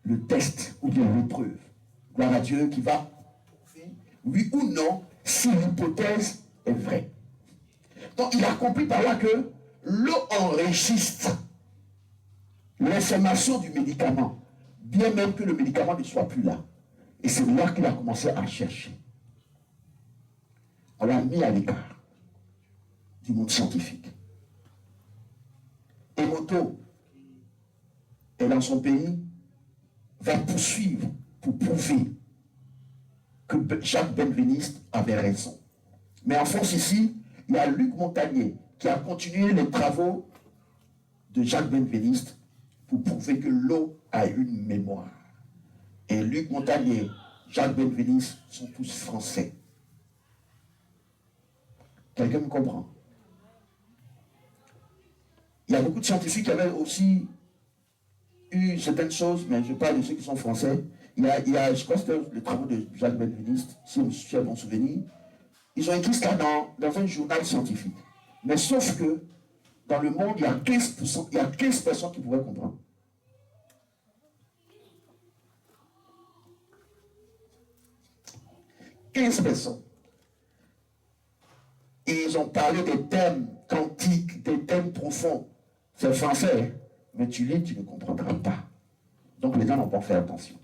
le test ou bien l'épreuve. Gloire à Dieu qui va prouver, oui ou non, si l'hypothèse est vraie. Donc, il a compris par là que l'eau enregistre l'information du médicament, bien même que le médicament ne soit plus là. Et c'est là qu'il a commencé à chercher. On l'a mis à l'écart du monde scientifique. Emoto est dans son pays, va poursuivre pour prouver que Jacques Benveniste avait raison. Mais en France ici, il y a Luc Montagnier qui a continué les travaux de Jacques Benveniste pour prouver que l'eau a une mémoire. Et Luc Montagnier, Jacques Benveniste sont tous français. Quelqu'un me comprend? Il y a beaucoup de scientifiques qui avaient aussi eu certaines choses, mais je parle de ceux qui sont français. Il y a je crois que c'était le travail de Jacques Benveniste, si je me souviens mon souvenir. Ils ont écrit cela dans un journal scientifique. Mais sauf que dans le monde, il y a 15%, il y a 15 personnes qui pourraient comprendre. « 15 personnes. Et ils ont parlé des thèmes quantiques, des thèmes profonds. C'est français, mais tu lis, tu ne comprendras pas. Donc les gens n'ont pas fait attention.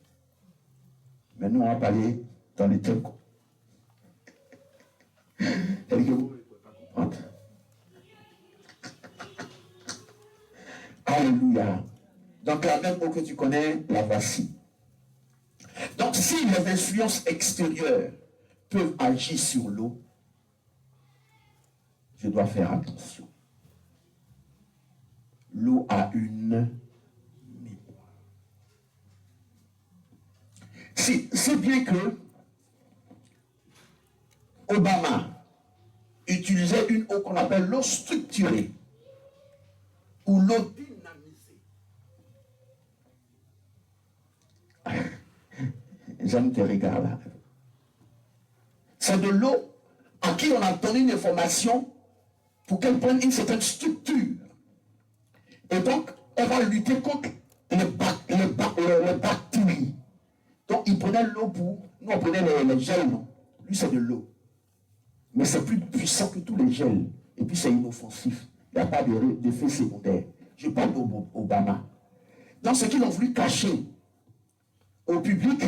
Mais nous, on va parler dans les thèmes. C'est-à-dire que vous ne pouvez pas comprendre. Alléluia. Donc la même mot que tu connais, la voici. Donc si les influences extérieures peuvent agir sur l'eau, je dois faire attention. L'eau a une mémoire. C'est bien que Obama utilisait une eau qu'on appelle l'eau structurée ou l'eau dynamisée. J'aime tes regards là. C'est de l'eau à qui on a donné une information pour qu'elle prenne une certaine structure. Et donc, elle va lutter contre les bactéries. Donc, il prenait l'eau pour... Nous, on prenait les gels, non? Lui, c'est de l'eau. Mais c'est plus puissant que tous les gels. Et puis, c'est inoffensif. Il n'y a pas d'effet secondaire. Je parle d'Obama. Dans ce qu'ils ont voulu cacher au public,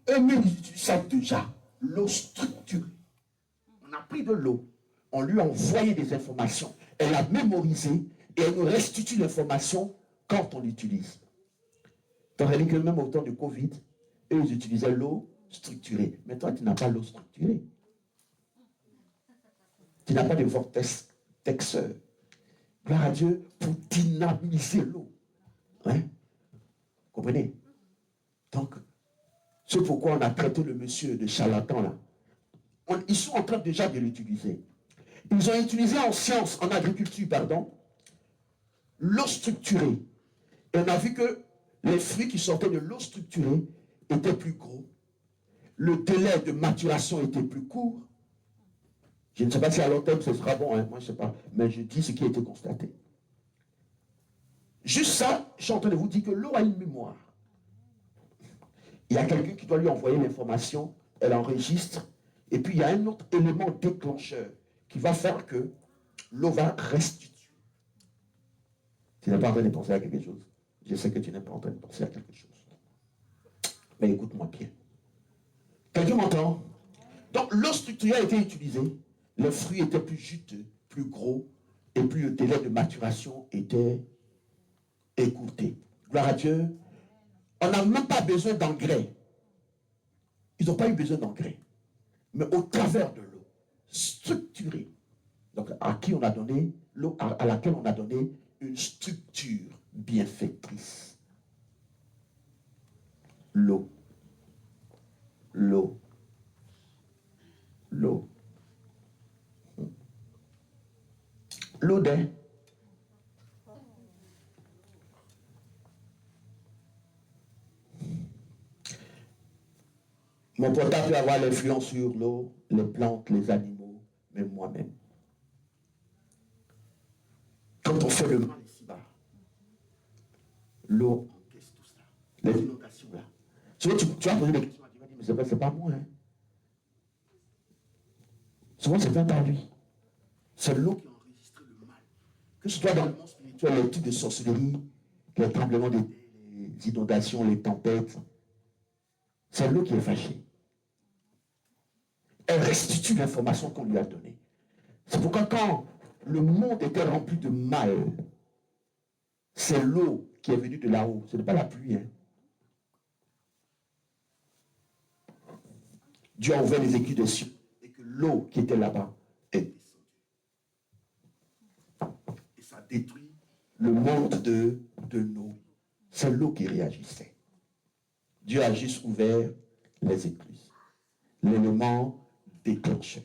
eux-mêmes, ils utilisent ça déjà. L'eau structurée. On a pris de l'eau. On lui a envoyé des informations. Elle a mémorisé et elle nous restitue l'information quand on l'utilise. Donc, elle dit que même au temps de Covid, eux, ils utilisaient l'eau structurée. Mais toi, tu n'as pas l'eau structurée. Tu n'as pas de vortex texeur. Gloire à Dieu pour dynamiser l'eau. Hein? Comprenez? Donc, c'est pourquoi on a traité le monsieur de charlatan là. Ils sont en train déjà de l'utiliser. Ils ont utilisé en sciences, en agriculture, pardon, l'eau structurée. Et on a vu que les fruits qui sortaient de l'eau structurée étaient plus gros. Le délai de maturation était plus court. Je ne sais pas si à long terme ce sera bon, hein, moi je ne sais pas. Mais je dis ce qui a été constaté. Juste ça, je suis en train de vous dire que l'eau a une mémoire. Il y a quelqu'un qui doit lui envoyer l'information, elle enregistre, et puis il y a un autre élément déclencheur qui va faire que l'eau va restituer. Tu n'es pas en train de penser à quelque chose. Je sais que tu n'es pas en train de penser à quelque chose. Mais écoute-moi bien. Quelqu'un m'entend? Donc l'eau structurée a été utilisée, le fruit était plus juteux, plus gros, et puis le délai de maturation était écourté. Gloire à Dieu. On n'a même pas besoin d'engrais. Ils n'ont pas eu besoin d'engrais. Mais au travers de l'eau, structurée, donc à qui on a donné, l'eau à laquelle on a donné une structure bienfaitrice. L'eau. L'eau. L'eau. L'eau d'un. Mon portable peut avoir l'influence sur l'eau, les plantes, les animaux, même moi-même. Quand on fait le mal ici-bas, l'eau encaisse tout ça. Les inondations là. Tu vas poser des questions, tu vas dire, mais c'est pas moi. Hein. Souvent, c'est pas lui. C'est l'eau qui a enregistré le mal. Que ce soit dans le monde spirituel, les types de sorcellerie, les tremblements de terre, les inondations, les tempêtes, c'est l'eau qui est fâchée. Elle restitue l'information qu'on lui a donnée. C'est pourquoi quand le monde était rempli de mal, c'est l'eau qui est venue de là-haut. Ce n'est pas la pluie. Hein. Dieu a ouvert les écus des cieux et que l'eau qui était là-bas est descendue. Et ça détruit le monde de Noé. C'est l'eau qui réagissait. Dieu a juste ouvert les écluses. L'élément déclencheur.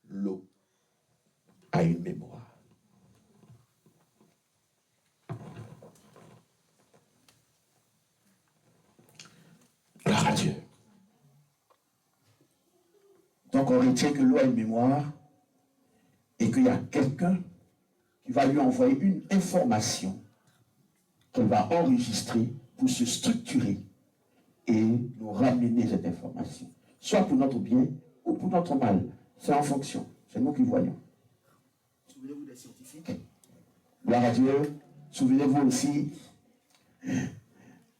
L'eau a une mémoire. Gloire à Dieu. Donc on retient que l'eau a une mémoire et qu'il y a quelqu'un qui va lui envoyer une information qu'elle va enregistrer pour se structurer et nous ramener cette information. Soit pour notre bien ou pour notre mal. C'est en fonction. C'est nous qui voyons. Souvenez-vous des scientifiques. Gloire à Dieu. Souvenez-vous aussi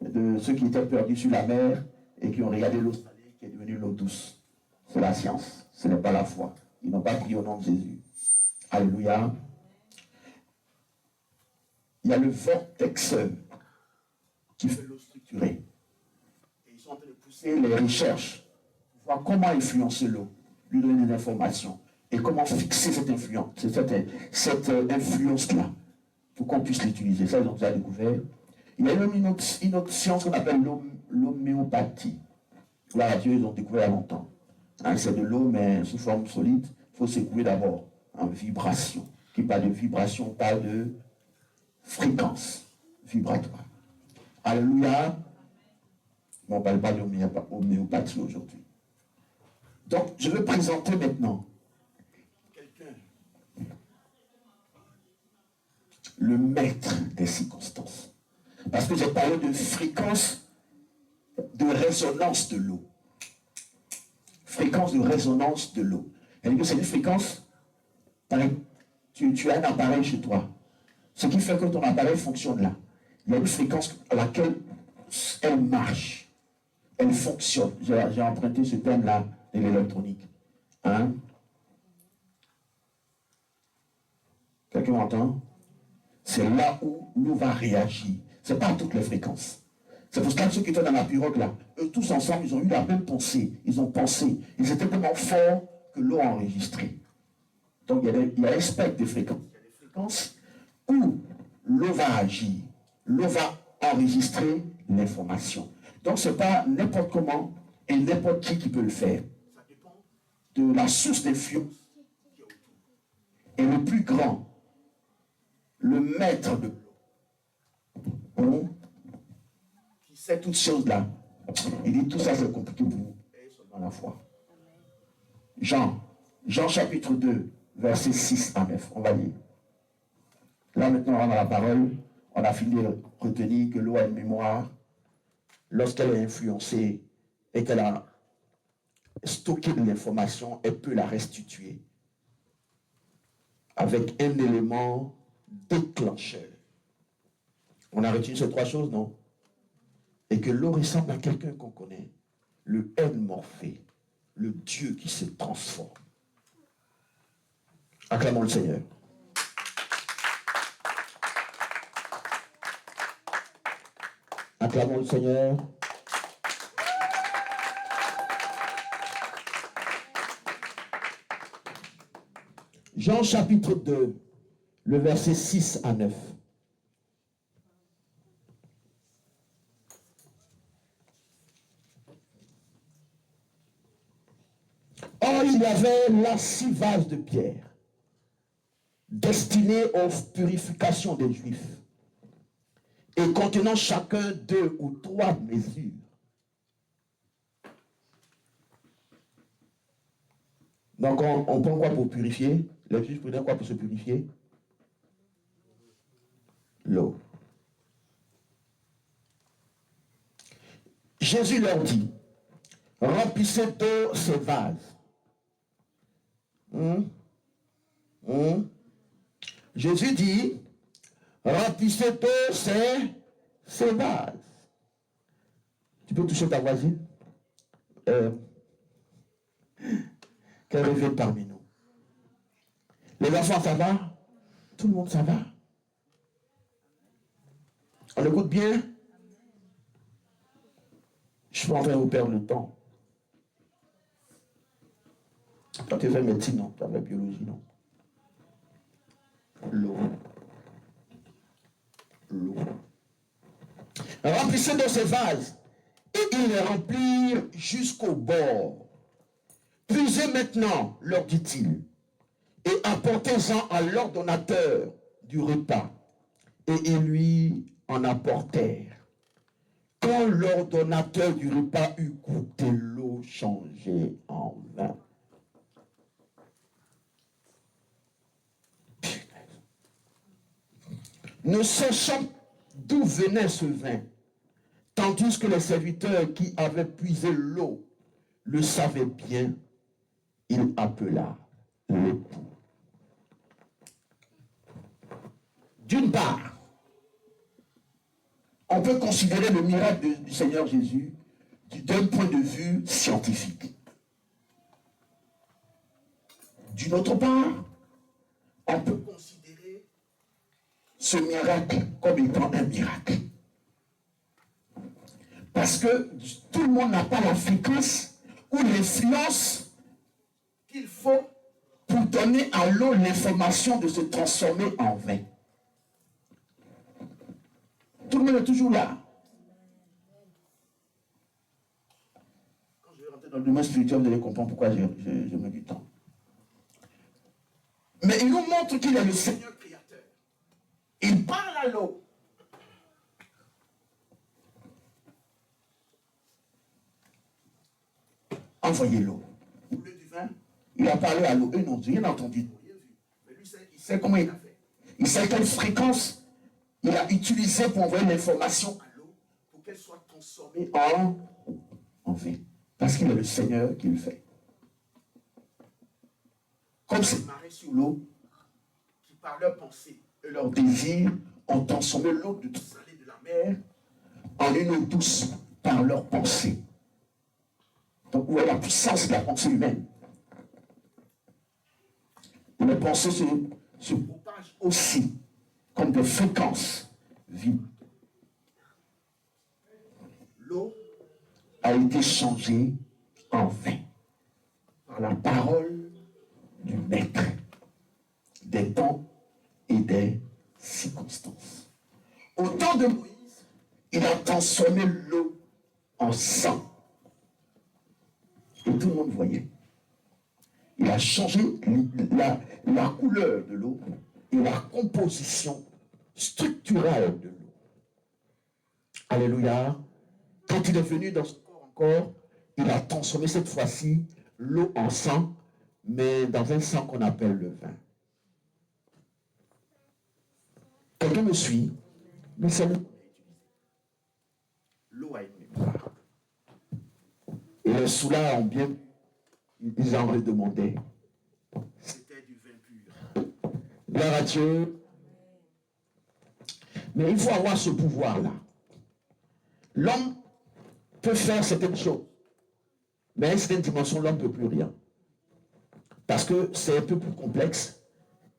de ceux qui étaient perdus sur la mer et qui ont regardé l'eau salée qui est devenue l'eau douce. C'est la science. Ce n'est pas la foi. Ils n'ont pas prié au nom de Jésus. Alléluia. Il y a le vortex qui fait l'eau structurée. Et ils sont en train de pousser les recherches pour voir comment influencer l'eau, lui donner des informations et comment fixer cette influence, cette influence-là pour qu'on puisse l'utiliser. Ça, ils ont déjà découvert. Il y a même une autre science qu'on appelle l'homéopathie. Gloire à Dieu, ils ont découvert il y a longtemps. Hein, c'est de l'eau, mais sous forme solide. Il faut secouer d'abord en vibration. Qui parle de vibration, parle de fréquence vibratoire. Alléluia. Mais on ne parle pas d'homéopathie aujourd'hui. Donc, je vais présenter maintenant quelqu'un, le maître des circonstances. Parce que j'ai parlé de fréquence de résonance de l'eau. Fréquence de résonance de l'eau. C'est-à-dire que c'est une fréquence, tu as un appareil chez toi. Ce qui fait que ton appareil fonctionne là. Il y a une fréquence à laquelle elle marche. Elle fonctionne. J'ai emprunté ce thème-là de l'électronique. Hein? Quelqu'un m'entend? C'est là où l'eau va réagir. Ce n'est pas à toutes les fréquences. C'est pour ça que ceux qui étaient dans la pirogue là, eux tous ensemble, ils ont eu la même pensée. Ils ont pensé. Ils étaient tellement forts que l'eau a enregistré. Donc il y a un spectre de fréquences. Il y a des fréquences où l'eau va agir. L'eau va enregistrer l'information. Donc, ce n'est pas n'importe comment et n'importe qui peut le faire. Ça dépend de la source d'influence qui est autour. Et le plus grand, le maître de l'eau, qui sait toutes choses là, il dit tout ça c'est compliqué pour vous. Et seulement la foi. Jean chapitre 2, versets 6 à 9. On va lire. Là maintenant on rentre dans la parole. On a fini de retenir que l'eau a une mémoire. Lorsqu'elle est influencée et qu'elle a stocké de l'information, elle peut la restituer avec un élément déclencheur. On a retenu ces trois choses, non? Et que l'eau ressemble à quelqu'un qu'on connaît, le Morphée, le Dieu qui se transforme. Acclamons le Seigneur. Acclamons le Seigneur. Jean chapitre 2, le verset 6 à 9. Or, il y avait là 6 vases de pierre, destinés aux purifications des Juifs, et contenant chacun 2 ou 3 mesures. Donc, on prend quoi pour purifier? Les Juifs prenaient quoi pour se purifier? L'eau. Jésus leur dit, remplissez d'eau ces vases. Jésus dit, remplissez d'eau ces vases. Tu peux toucher ta voisine? Qu'elle revienne parmi nous. Les enfants, ça va? Tout le monde, ça va? On écoute bien? Je suis pas en train de vous perdre le temps. Toi, tu fais médecine, non? Tu fais biologie, non? L'eau. Remplissez de ces vases. Et ils les remplirent jusqu'au bord. Puisez maintenant, leur dit-il, et apportez-en à l'ordonnateur du repas. Et ils lui en apportèrent. Quand l'ordonnateur du repas eut goûté l'eau changée en vin. Ne sachant d'où venait ce vin, tandis que les serviteurs qui avaient puisé l'eau le savaient bien, il appela l'époux. D'une part, on peut considérer le miracle du Seigneur Jésus d'un point de vue scientifique. D'une autre part, on peut considérer ce miracle comme étant un miracle. Parce que tout le monde n'a pas la fréquence ou l'influence qu'il faut pour donner à l'eau l'information de se transformer en vin. Tout le monde est toujours là. Quand je vais rentrer dans le domaine spirituel, vous allez comprendre pourquoi je mets du temps. Mais il nous montre qu'il est le Seigneur créateur. Il parle à l'eau. Envoyez l'eau. Vous voulez du vin? Il a parlé à l'eau. Eux n'ont rien entendu. Mais lui, il sait comment il a fait. Il sait quelle fréquence il a utilisé pour envoyer l'information à l'eau pour qu'elle soit transformée en vin. Parce qu'il est le Seigneur qui le fait. Comme ces marées sur l'eau qui, par leurs pensées et leurs désirs, ont transformé l'eau de salée de la mer en une eau douce par leurs pensées. Donc, où est la puissance de la pensée humaine? Et les pensées se propagent aussi comme des fréquences vives. L'eau a été changée en vin par la parole du Maître, des temps et des circonstances. Au temps de Moïse, il a transformé l'eau en sang. Et tout le monde voyait. Il a changé la couleur de l'eau et la composition structurelle de l'eau. Alléluia. Quand il est venu dans ce corps encore, il a transformé cette fois-ci l'eau en sang, mais dans un sang qu'on appelle le vin. Quelqu'un me suit, mais c'est l'eau. L'eau a une mémoire. Et les soulats ont bien, ils en redemandaient. C'était du vin pur. Gloire à Dieu. Mais il faut avoir ce pouvoir-là. L'homme peut faire certaines choses, mais à une certaine dimension, l'homme ne peut plus rien. Parce que c'est un peu plus complexe.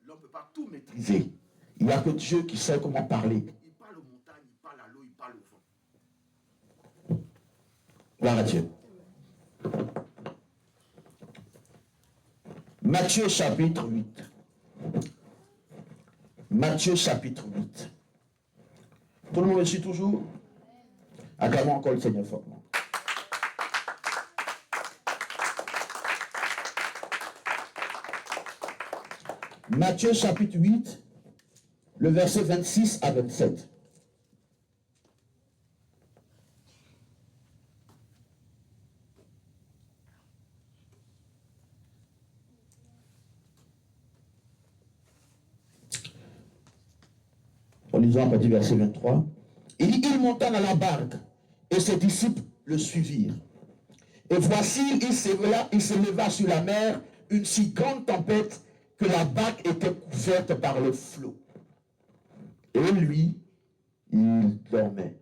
L'homme ne peut pas tout maîtriser. Il n'y a que Dieu qui sait comment parler. Il parle aux montagnes, il parle à l'eau, il parle au vent. Gloire à Dieu. Matthieu chapitre 8. Matthieu chapitre 8. Tout le monde me suit toujours? Acclamons encore le Seigneur fortement. Matthieu chapitre 8, le verset 26 à 27. En lisant à partir du verset 23. Il dit, il monta dans la barque et ses disciples le suivirent. Et voici, il se leva sur la mer une si grande tempête que la barque était couverte par le flot. Et lui, il dormait.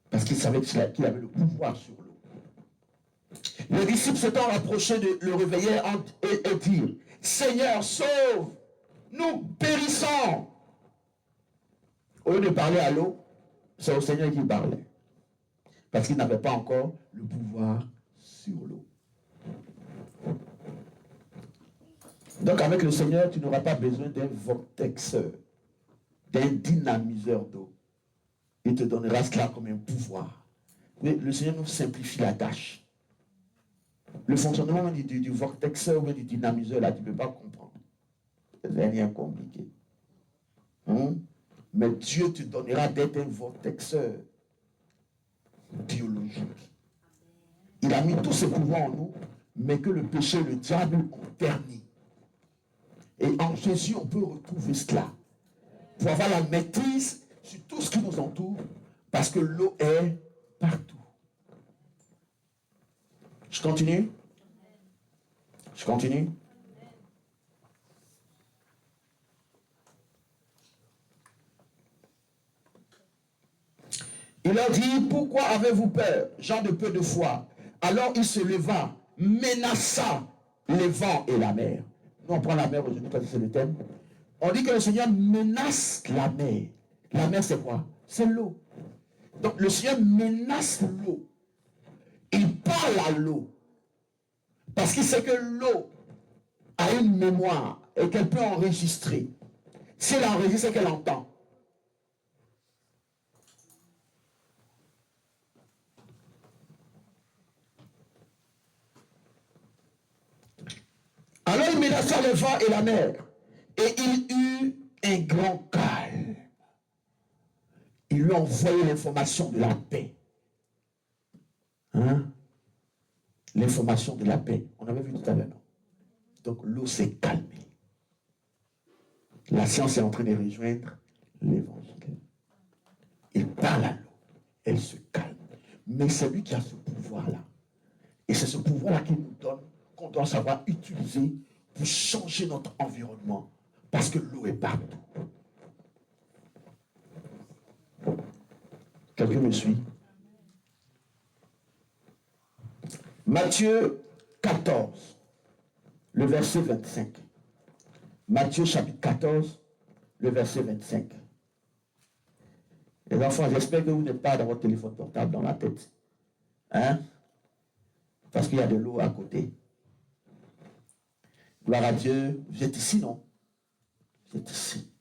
Parce qu'il savait qu'il avait le pouvoir sur l'eau. Les disciples s'étant rapprochés le réveillaient et dirent, Seigneur, sauve, nous périssons. Au lieu de parler à l'eau, c'est au Seigneur qu'il parlait. Parce qu'il n'avait pas encore le pouvoir sur l'eau. Donc avec le Seigneur, tu n'auras pas besoin d'un vortexeur, d'un dynamiseur d'eau. Il te donnera cela comme un pouvoir. Mais le Seigneur nous simplifie la tâche. Le fonctionnement du vortexeur ou du dynamiseur, là, tu ne peux pas comprendre. C'est rien compliqué. Mais Dieu te donnera d'être un vortexeur biologique. Il a mis tous ses pouvoirs en nous, mais que le péché et le diable ont terni. Et en Jésus, on peut retrouver cela. Pour avoir la maîtrise sur tout ce qui nous entoure, parce que l'eau est partout. Je continue? Je continue? Il leur dit, pourquoi avez-vous peur, gens de peu de foi? Alors il se leva, menaça les vents et la mer. Nous on prend la mer aujourd'hui parce que c'est le thème. On dit que le Seigneur menace la mer. La mer c'est quoi? C'est l'eau. Donc le Seigneur menace l'eau. Il parle à l'eau. Parce qu'il sait que l'eau a une mémoire et qu'elle peut enregistrer. Si elle enregistre, c'est qu'elle entend. Alors il menaça le vent et la mer. Et il eut un grand calme. Il lui a envoyé l'information de la paix. L'information de la paix. On avait vu tout à l'heure, non? Donc l'eau s'est calmée. La science est en train de rejoindre l'évangile. Il parle à l'eau. Elle se calme. Mais c'est lui qui a ce pouvoir-là. Et c'est ce pouvoir-là qu'il nous donne, qu'on doit savoir utiliser pour changer notre environnement. Parce que l'eau est partout. Quelqu'un me suit? Matthieu 14, le verset 25. Matthieu chapitre 14, le verset 25. Les enfants, j'espère que vous n'êtes pas dans votre téléphone portable dans la tête. Parce qu'il y a de l'eau à côté. Gloire à Dieu. Vous êtes ici, non? Vous êtes ici.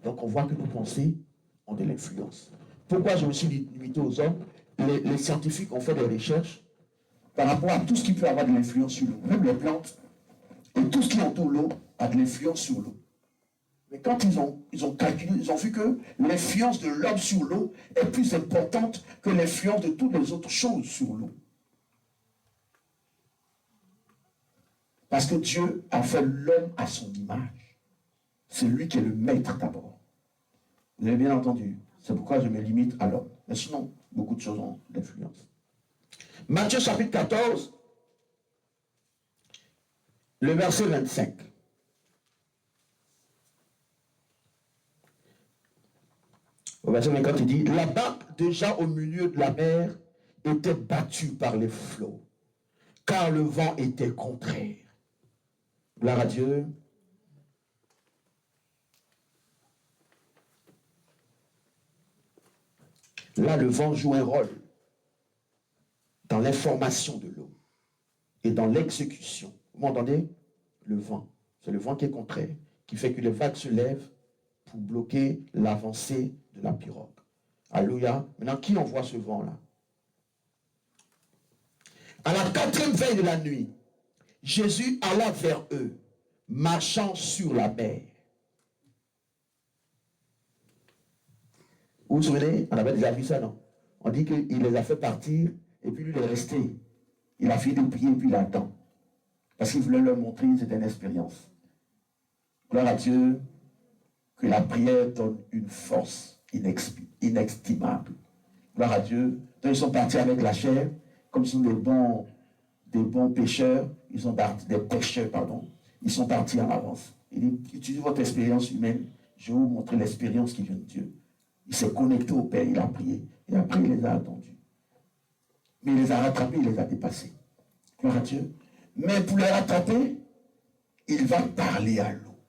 Donc on voit que nos pensées ont de l'influence. Pourquoi je me suis limité aux hommes? Les scientifiques ont fait des recherches par rapport à tout ce qui peut avoir de l'influence sur l'eau, même les plantes, et tout ce qui entoure l'eau a de l'influence sur l'eau. Mais quand ils ont calculé, ils ont vu que l'influence de l'homme sur l'eau est plus importante que l'influence de toutes les autres choses sur l'eau. Parce que Dieu a fait l'homme à son image. C'est lui qui est le maître d'abord. Vous avez bien entendu. C'est pourquoi je me limite à l'homme. Mais sinon, beaucoup de choses ont d'influence. Matthieu chapitre 14, le verset 25. Au verset 24, il dit, la barque déjà au milieu de la mer était battue par les flots, car le vent était contraire. Gloire à Dieu. Là, le vent joue un rôle dans l'information de l'eau et dans l'exécution. Vous m'entendez? Le vent. C'est le vent qui est contraire, qui fait que les vagues se lèvent pour bloquer l'avancée de la pirogue. Alléluia. Maintenant, qui envoie ce vent-là? À la 4e veille de la nuit, Jésus alla vers eux, marchant sur la mer. Vous vous souvenez? On avait déjà vu ça, non? On dit qu'il les a fait partir, et puis lui, il est resté. Il a fini de prier, et puis il attend. Parce qu'il voulait leur montrer que c'était une expérience. Gloire à Dieu, que la prière donne une force inestimable. Gloire à Dieu. Donc ils sont partis avec la chair, comme ils sont des bons pêcheurs, ils sont partis, des pêcheurs, pardon. Ils sont partis en avance. Il dit, utilisez votre expérience humaine, je vais vous montrer l'expérience qui vient de Dieu. Il s'est connecté au Père, il a prié. Et après, il les a attendus. Mais il les a rattrapés, il les a dépassés. Gloire à Dieu. Mais pour les rattraper, il va parler à l'eau.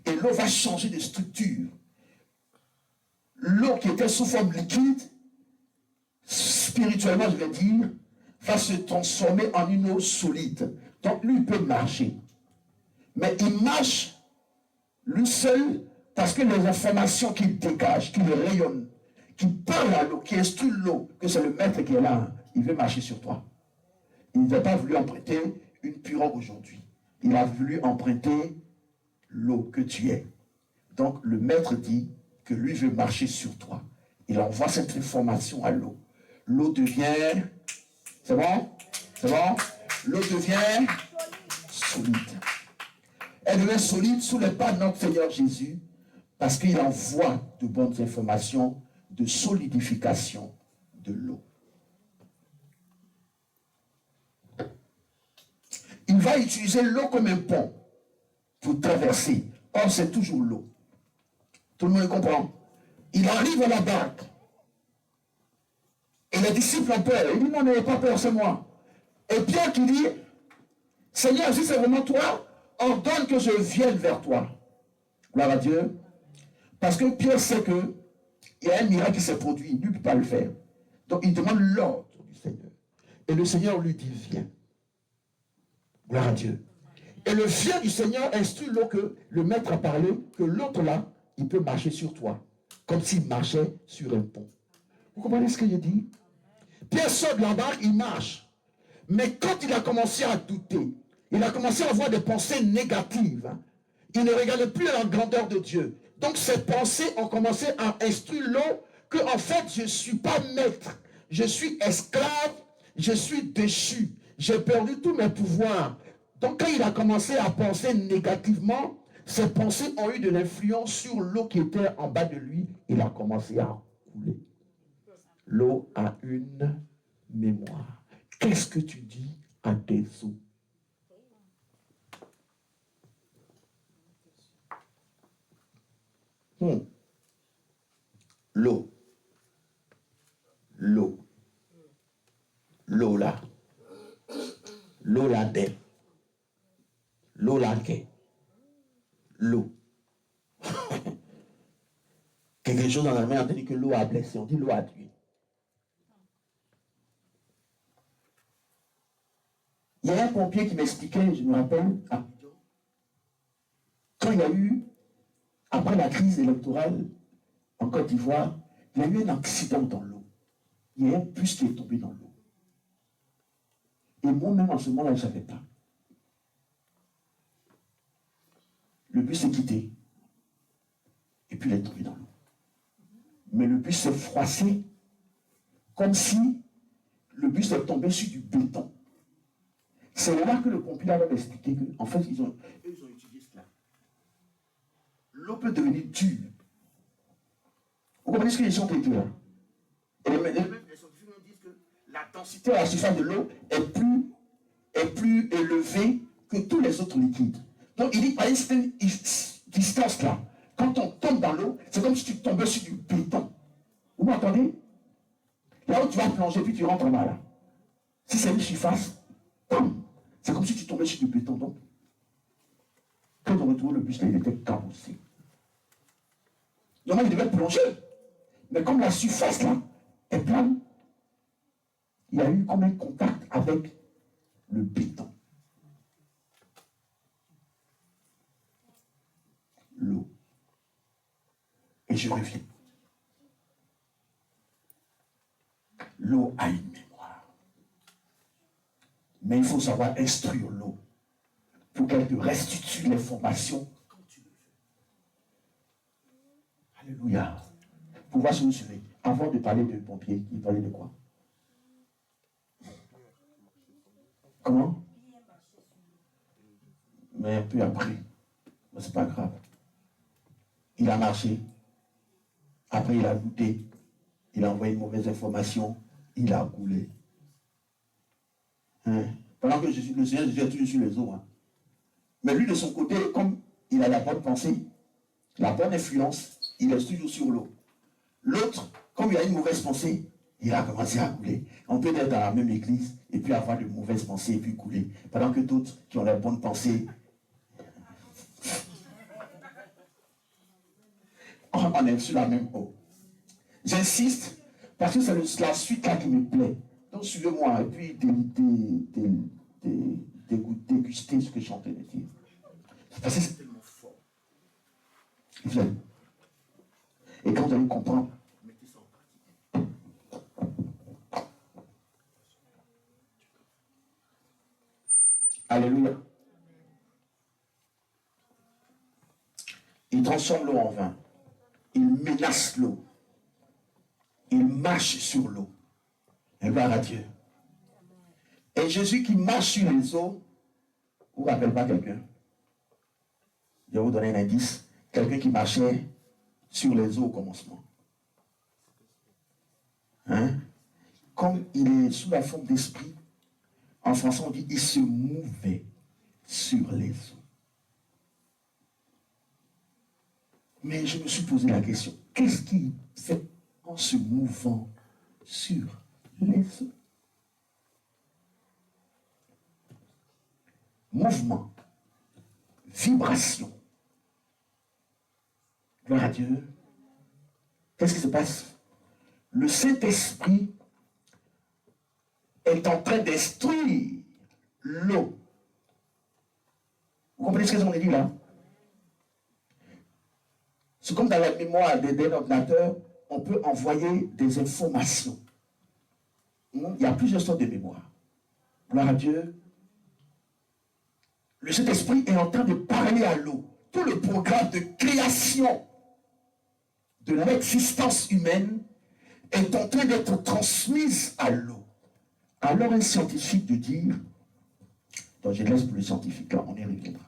Et l'eau va changer de structure. L'eau qui était sous forme liquide, spirituellement, je vais dire, va se transformer en une eau solide. Donc, lui, il peut marcher. Mais il marche, lui seul, parce que les informations qu'il dégage, qu'il rayonne, qu'il parle à l'eau, qui instruit l'eau, que c'est le maître qui est là, il veut marcher sur toi. Il n'a pas voulu emprunter une pirogue aujourd'hui. Il a voulu emprunter l'eau que tu es. Donc, le maître dit que lui veut marcher sur toi. Il envoie cette information à l'eau. L'eau devient... C'est bon? C'est bon? L'eau devient solide. Elle devient solide sous les pas de notre Seigneur Jésus parce qu'il envoie de bonnes informations de solidification de l'eau. Il va utiliser l'eau comme un pont pour traverser. Or, c'est toujours l'eau. Tout le monde comprend. Il arrive à la barque. Et les disciples ont peur. Il dit, non, n'ayez pas peur, c'est moi. Et Pierre qui dit, Seigneur, si c'est vraiment toi, ordonne que je vienne vers toi. Gloire à Dieu. Parce que Pierre sait que il y a un miracle qui s'est produit. Lui ne peut pas le faire. Donc il demande l'ordre du Seigneur. Et le Seigneur lui dit, viens. Gloire à Dieu. Et le viens du Seigneur instruit l'eau que le maître a parlé, que l'autre là, il peut marcher sur toi. Comme s'il marchait sur un pont. Vous comprenez ce qu'il dit? Pierre sort de la barque, il marche. Mais quand il a commencé à douter, il a commencé à avoir des pensées négatives. Il ne regardait plus à la grandeur de Dieu. Donc ses pensées ont commencé à instruire l'eau que en fait je ne suis pas maître. Je suis esclave, je suis déchu. J'ai perdu tous mes pouvoirs. Donc quand il a commencé à penser négativement, ses pensées ont eu de l'influence sur l'eau qui était en bas de lui. Il a commencé à couler. L'eau a une mémoire. Qu'est-ce que tu dis à tes eaux? L'eau. L'eau. L'eau là. L'eau là d'elle. L'eau là qu'est. L'eau. Quelque chose dans la main, on dit que l'eau a blessé. On dit l'eau a tué. Il y a un pompier qui m'expliquait, je me rappelle, quand il y a eu, après la crise électorale en Côte d'Ivoire, Il y a eu un accident dans l'eau. Il y a un bus qui est tombé dans l'eau. Et moi-même, en ce moment-là, je ne savais pas. Le bus s'est quitté. Et puis il est tombé dans l'eau. Mais le bus s'est froissé comme si le bus est tombé sur du béton. C'est là que le pompier va m'expliquer qu'en fait, ils ont étudié cela. L'eau peut devenir dure. Vous comprenez ce que les gens ont dit là? Et les scientifiques nous disent que la densité à la surface de l'eau est plus élevée que tous les autres liquides. Donc il dit par une certaine distance là, quand on tombe dans l'eau, c'est comme si tu tombais sur du béton. Vous m'entendez? Là où tu vas plonger, puis tu rentres en bas là. Si c'est une surface, c'est comme si tu tombais sur du béton. Donc, quand on retrouve le bus là, il était cabossé. Donc il devait plonger. Mais comme la surface là est plane, il y a eu comme un contact avec le béton. L'eau. Et je reviens. L'eau a une mémoire. Mais il faut savoir instruire l'eau pour qu'elle te restitue l'information quand tu le veux. Alléluia. Pour voir si vous suivez. Avant de parler de pompiers, il parlait de quoi? Comment? Mais un peu après. Mais c'est pas grave. Il a marché. Après, il a goûté. Il a envoyé une mauvaise information. Il a coulé. Pendant que le Seigneur Jésus est toujours sur les eaux. Mais lui, de son côté, comme il a la bonne pensée, la bonne influence, il est toujours sur l'eau. L'autre, comme il a une mauvaise pensée, il a commencé à couler. On peut être dans la même église et puis avoir de mauvaises pensées et puis couler. Pendant que d'autres qui ont la bonne pensée, on est sur la même eau. J'insiste parce que c'est la suite là qui me plaît. Donc suivez-moi et puis déguster ce que je suis en train de dire. Parce que c'est tellement fort. Et quand vous allez comprendre, mettez ça en pratique. Alléluia. Il transforme l'eau en vin. Il menace l'eau. Il marche sur l'eau. Et gloire à Dieu. Et Jésus qui marche sur les eaux, vous ne rappelez pas quelqu'un? Je vais vous donner un indice. Quelqu'un qui marchait sur les eaux au commencement. Comme il est sous la forme d'esprit, en français on dit il se mouvait sur les eaux. Mais je me suis posé la question, qu'est-ce qu'il fait en se mouvant sur les eaux? Mouvement, vibration. Gloire à Dieu. Qu'est-ce qui se passe? Le Saint-Esprit est en train d'instruire l'eau. Vous comprenez ce que j'en ai dit là? C'est comme dans la mémoire d'un ordinateur, on peut envoyer des informations. Il y a plusieurs sortes de mémoire. Gloire à Dieu. Le Saint-Esprit est en train de parler à l'eau. Tout le programme de création de l'existence humaine est en train d'être transmise à l'eau. Alors un scientifique de dire, donc je laisse pour le scientifique, là on y reviendra,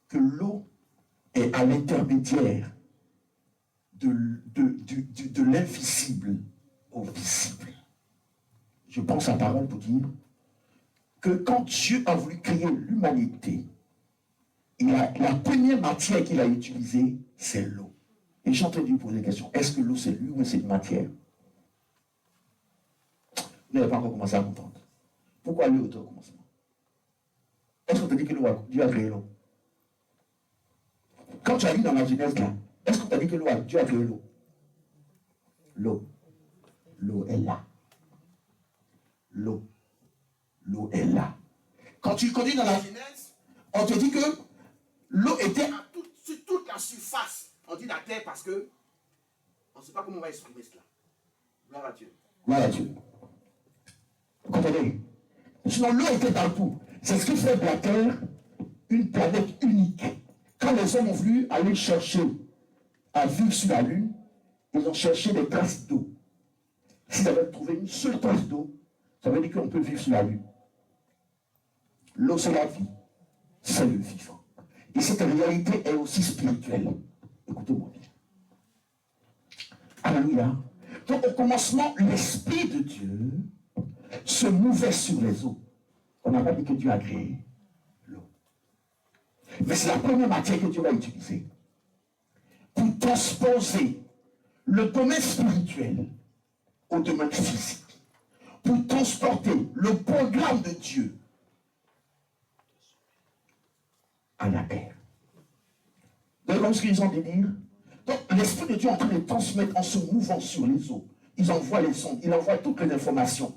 que l'eau est à l'intermédiaire de l'invisible au visible. Je pense à parole pour dire que quand Dieu a voulu créer l'humanité, la première matière qu'il a utilisée, c'est l'eau. Et je suis en train de lui poser la question, est-ce que l'eau c'est lui ou c'est une matière? Vous n'avez pas encore commencé à comprendre. Pourquoi l'eau est au commencement? Est-ce qu'on t'a dit que Dieu a créé l'eau? Quand tu as lu dans la Genèse là, est-ce qu'on t'a dit que Dieu a créé l'eau? L'eau est là. L'eau est là. Quand tu connais dans la Genèse, on te dit que l'eau était sur toute la surface. On dit la terre parce que ne sait pas comment on va exprimer cela. Gloire à Dieu. Gloire à Dieu. Vous comprenez? Sinon, l'eau était partout. C'est ce qui fait de la Terre une planète unique. Quand les hommes ont voulu aller chercher à vivre sur la Lune, ils ont cherché des traces d'eau. S'ils avaient trouvé une seule trace d'eau, ça veut dire qu'on peut vivre sur la Lune. L'eau, c'est la vie. C'est le vivant. Et cette réalité est aussi spirituelle. Écoutez-moi bien. Alléluia. Donc, au commencement, l'Esprit de Dieu se mouvait sur les eaux. On n'a pas dit que Dieu a créé l'eau. Mais c'est la première matière que Dieu va utiliser pour transposer le domaine spirituel au domaine physique. Pour transporter le programme de Dieu à la terre. Donc, ce qu'ils ont dit dire. Donc, l'Esprit de Dieu est en train de transmettre en se mouvant sur les eaux. Ils envoient les sondes, il envoie toutes les informations.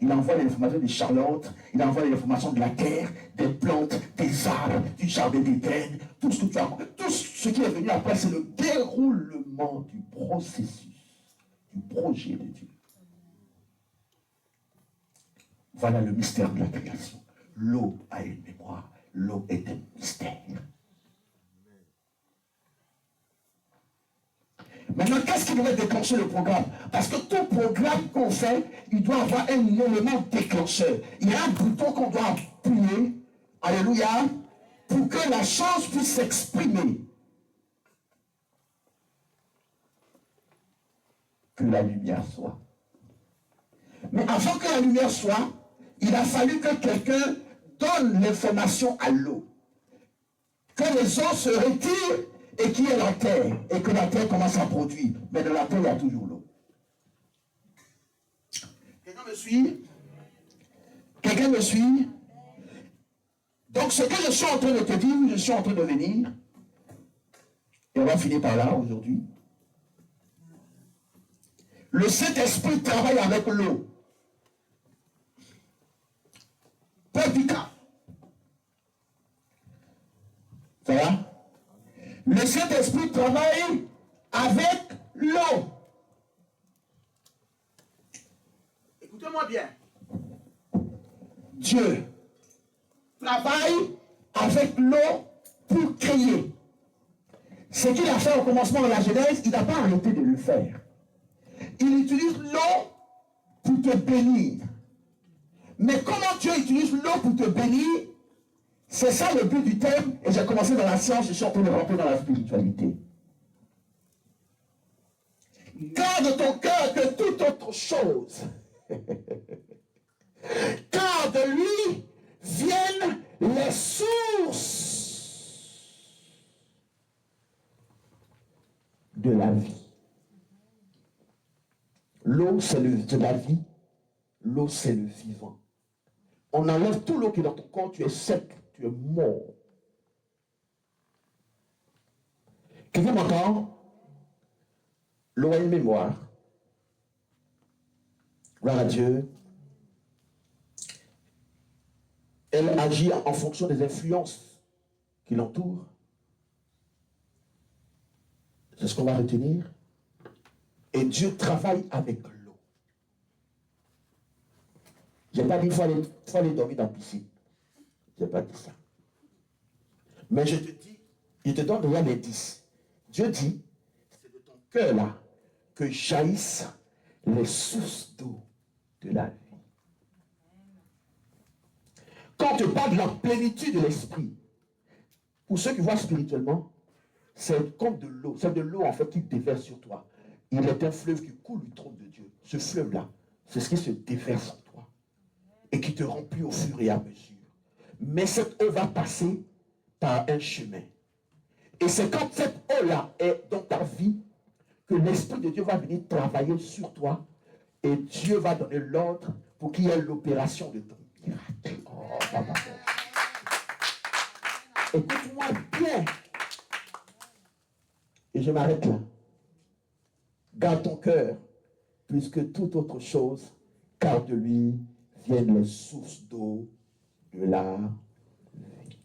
Il envoie les informations de Charlotte, il envoie les informations de la terre, des plantes, des arbres, du jardin d'Éden, tout ce que tu as. Tout ce qui est venu après, c'est le déroulement du processus, du projet de Dieu. Voilà le mystère de la création. L'eau a une mémoire, l'eau est un mystère. Maintenant, qu'est-ce qui devrait déclencher le programme? Parce que tout programme qu'on fait, il doit avoir un élément déclencheur. Il y a un bouton qu'on doit appuyer, alléluia, pour que la chose puisse s'exprimer. Que la lumière soit. Mais avant que la lumière soit, il a fallu que quelqu'un donne l'information à l'eau. Que les eaux se retirent et qu'il y ait la terre, et que la terre commence à produire. Mais dans la terre, il y a toujours l'eau. Quelqu'un me suit? Quelqu'un me suit? Donc, ce que je suis en train de te dire, je suis en train de venir, et on va finir par là aujourd'hui. Le Saint-Esprit travaille avec l'eau. Pas du cas. Ça va? Le Saint-Esprit travaille avec l'eau. Écoutez-moi bien. Dieu travaille avec l'eau pour créer. Ce qu'il a fait au commencement de la Genèse, il n'a pas arrêté de le faire. Il utilise l'eau pour te bénir. Mais comment Dieu utilise l'eau pour te bénir? C'est ça le but du thème, et j'ai commencé dans la science, je suis en train de rentrer dans la spiritualité. Garde ton cœur que toute autre chose, car de lui viennent les sources de la vie. L'eau, c'est de la vie, l'eau, c'est le vivant. On enlève tout l'eau qui est dans ton corps, tu es sec, tu es mort. Quelqu'un m'entend? L'eau a une mémoire. Gloire à Dieu. Elle agit en fonction des influences qui l'entourent. C'est ce qu'on va retenir. Et Dieu travaille avec l'eau. Je n'ai pas dit qu'il faut aller dormir dans la piscine. Je n'ai pas dit ça. Mais je te dis, il te donne déjà l'indice. Dieu dit, c'est de ton cœur là que jaillissent les sources d'eau de la vie. Quand tu parles de la plénitude de l'esprit, pour ceux qui voient spirituellement, c'est comme de l'eau. C'est de l'eau en fait qui déverse sur toi. Il est un fleuve qui coule du trône de Dieu. Ce fleuve-là, c'est ce qui se déverse en toi et qui te remplit au fur et à mesure. Mais cette eau va passer par un chemin. Et c'est quand cette eau-là est dans ta vie que l'Esprit de Dieu va venir travailler sur toi et Dieu va donner l'ordre pour qu'il y ait l'opération de ton miracle. Oh, papa. Écoute-moi bien. Et je m'arrête là. Garde ton cœur plus que toute autre chose, car de lui viennent les sources d'eau de la vie.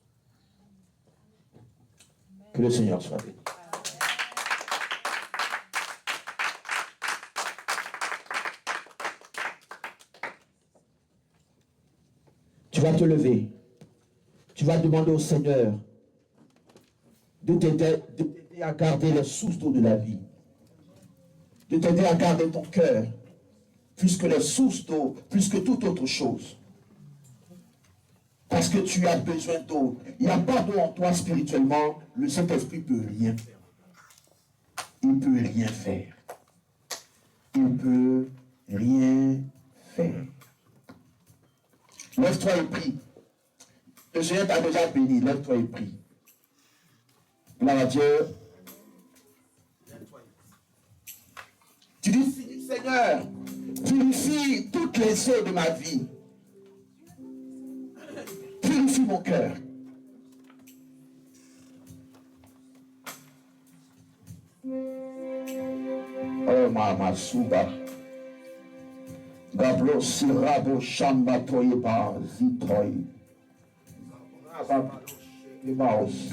Que le Seigneur soit béni. vas te lever. Tu vas demander au Seigneur de t'aider à garder les sources d'eau de la vie. De t'aider à garder ton cœur, plus que les sources d'eau, plus que toute autre chose. Parce que tu as besoin d'eau. Il n'y a pas d'eau en toi spirituellement. Le Saint-Esprit ne peut rien faire. Il ne peut rien faire. Il ne peut rien faire. Lève-toi et prie. Le Seigneur t'a déjà béni. Lève-toi et prie. Gloire à Dieu. Tu dis, Seigneur, purifie toutes les eaux de ma vie. Purifie mon cœur. Oh, Mama Suba. Gablo Sirabo Shamba Toyeba Zitoy. Ibaos.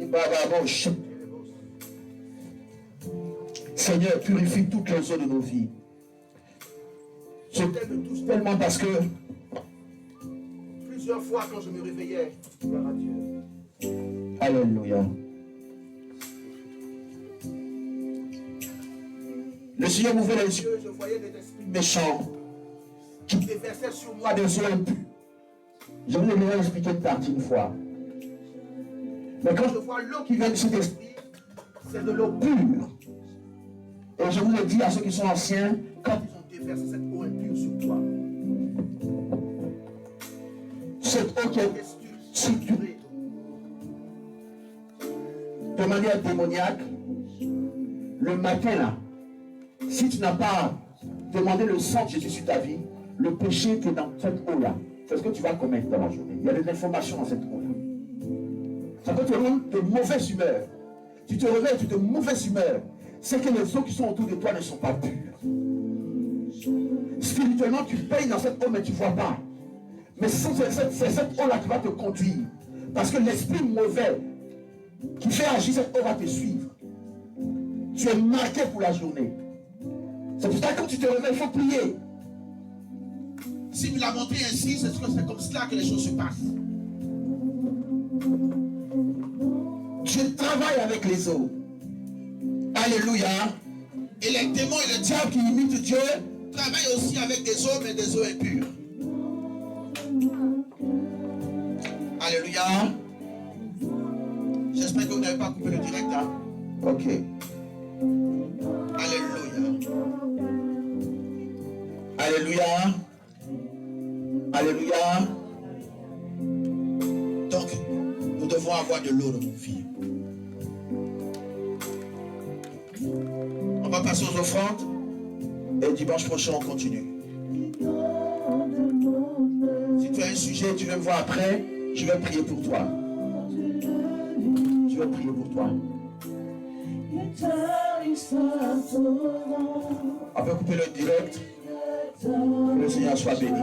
Ibababo. Seigneur, purifie toutes les eaux de nos vies. Je t'aime tous tellement parce que plusieurs fois quand je me réveillais, gloire à Dieu. Alléluia. Le Seigneur m'ouvrait les yeux, je voyais des esprits méchants qui déversaient sur moi des eaux impures. Je vous ai déjà expliqué une partie une fois. Mais quand je vois l'eau qui vient de cet esprit, c'est de l'eau pure. Et je vous ai dit à ceux qui sont anciens, quand ils ont déversé cette eau impure sur toi, cette eau qui a été structurée de manière démoniaque, le matin là, si tu n'as pas demandé le sang de Jésus sur ta vie, le péché qui est dans cette eau-là, c'est ce que tu vas commettre dans la journée. Il y a des informations dans cette eau-là. Ça peut te rendre de mauvaise humeur. Tu te réveilles, tu es de mauvaise humeur. C'est que les eaux qui sont autour de toi ne sont pas pures. Spirituellement, tu payes dans cette eau, mais tu ne vois pas. Mais c'est cette eau-là qui va te conduire. Parce que l'esprit mauvais qui fait agir cette eau va te suivre. Tu es marqué pour la journée. C'est pour ça que quand tu te réveilles, il faut prier. Si vous la montrez ainsi, c'est comme cela que les choses se passent. Dieu travaille avec les eaux. Alléluia. Et les démons et le diable qui imitent Dieu travaillent aussi avec des eaux, mais des eaux impures. Alléluia. J'espère que vous n'avez pas coupé le direct. Hein? Ok. Alléluia. Alléluia. Alléluia. Donc, nous devons avoir de l'eau dans nos vies. On va passer aux offrandes. Et dimanche prochain, on continue. Si tu as un sujet, tu veux me voir après, je vais prier pour toi. Je vais prier pour toi. On peut couper le direct. Que le Seigneur soit béni.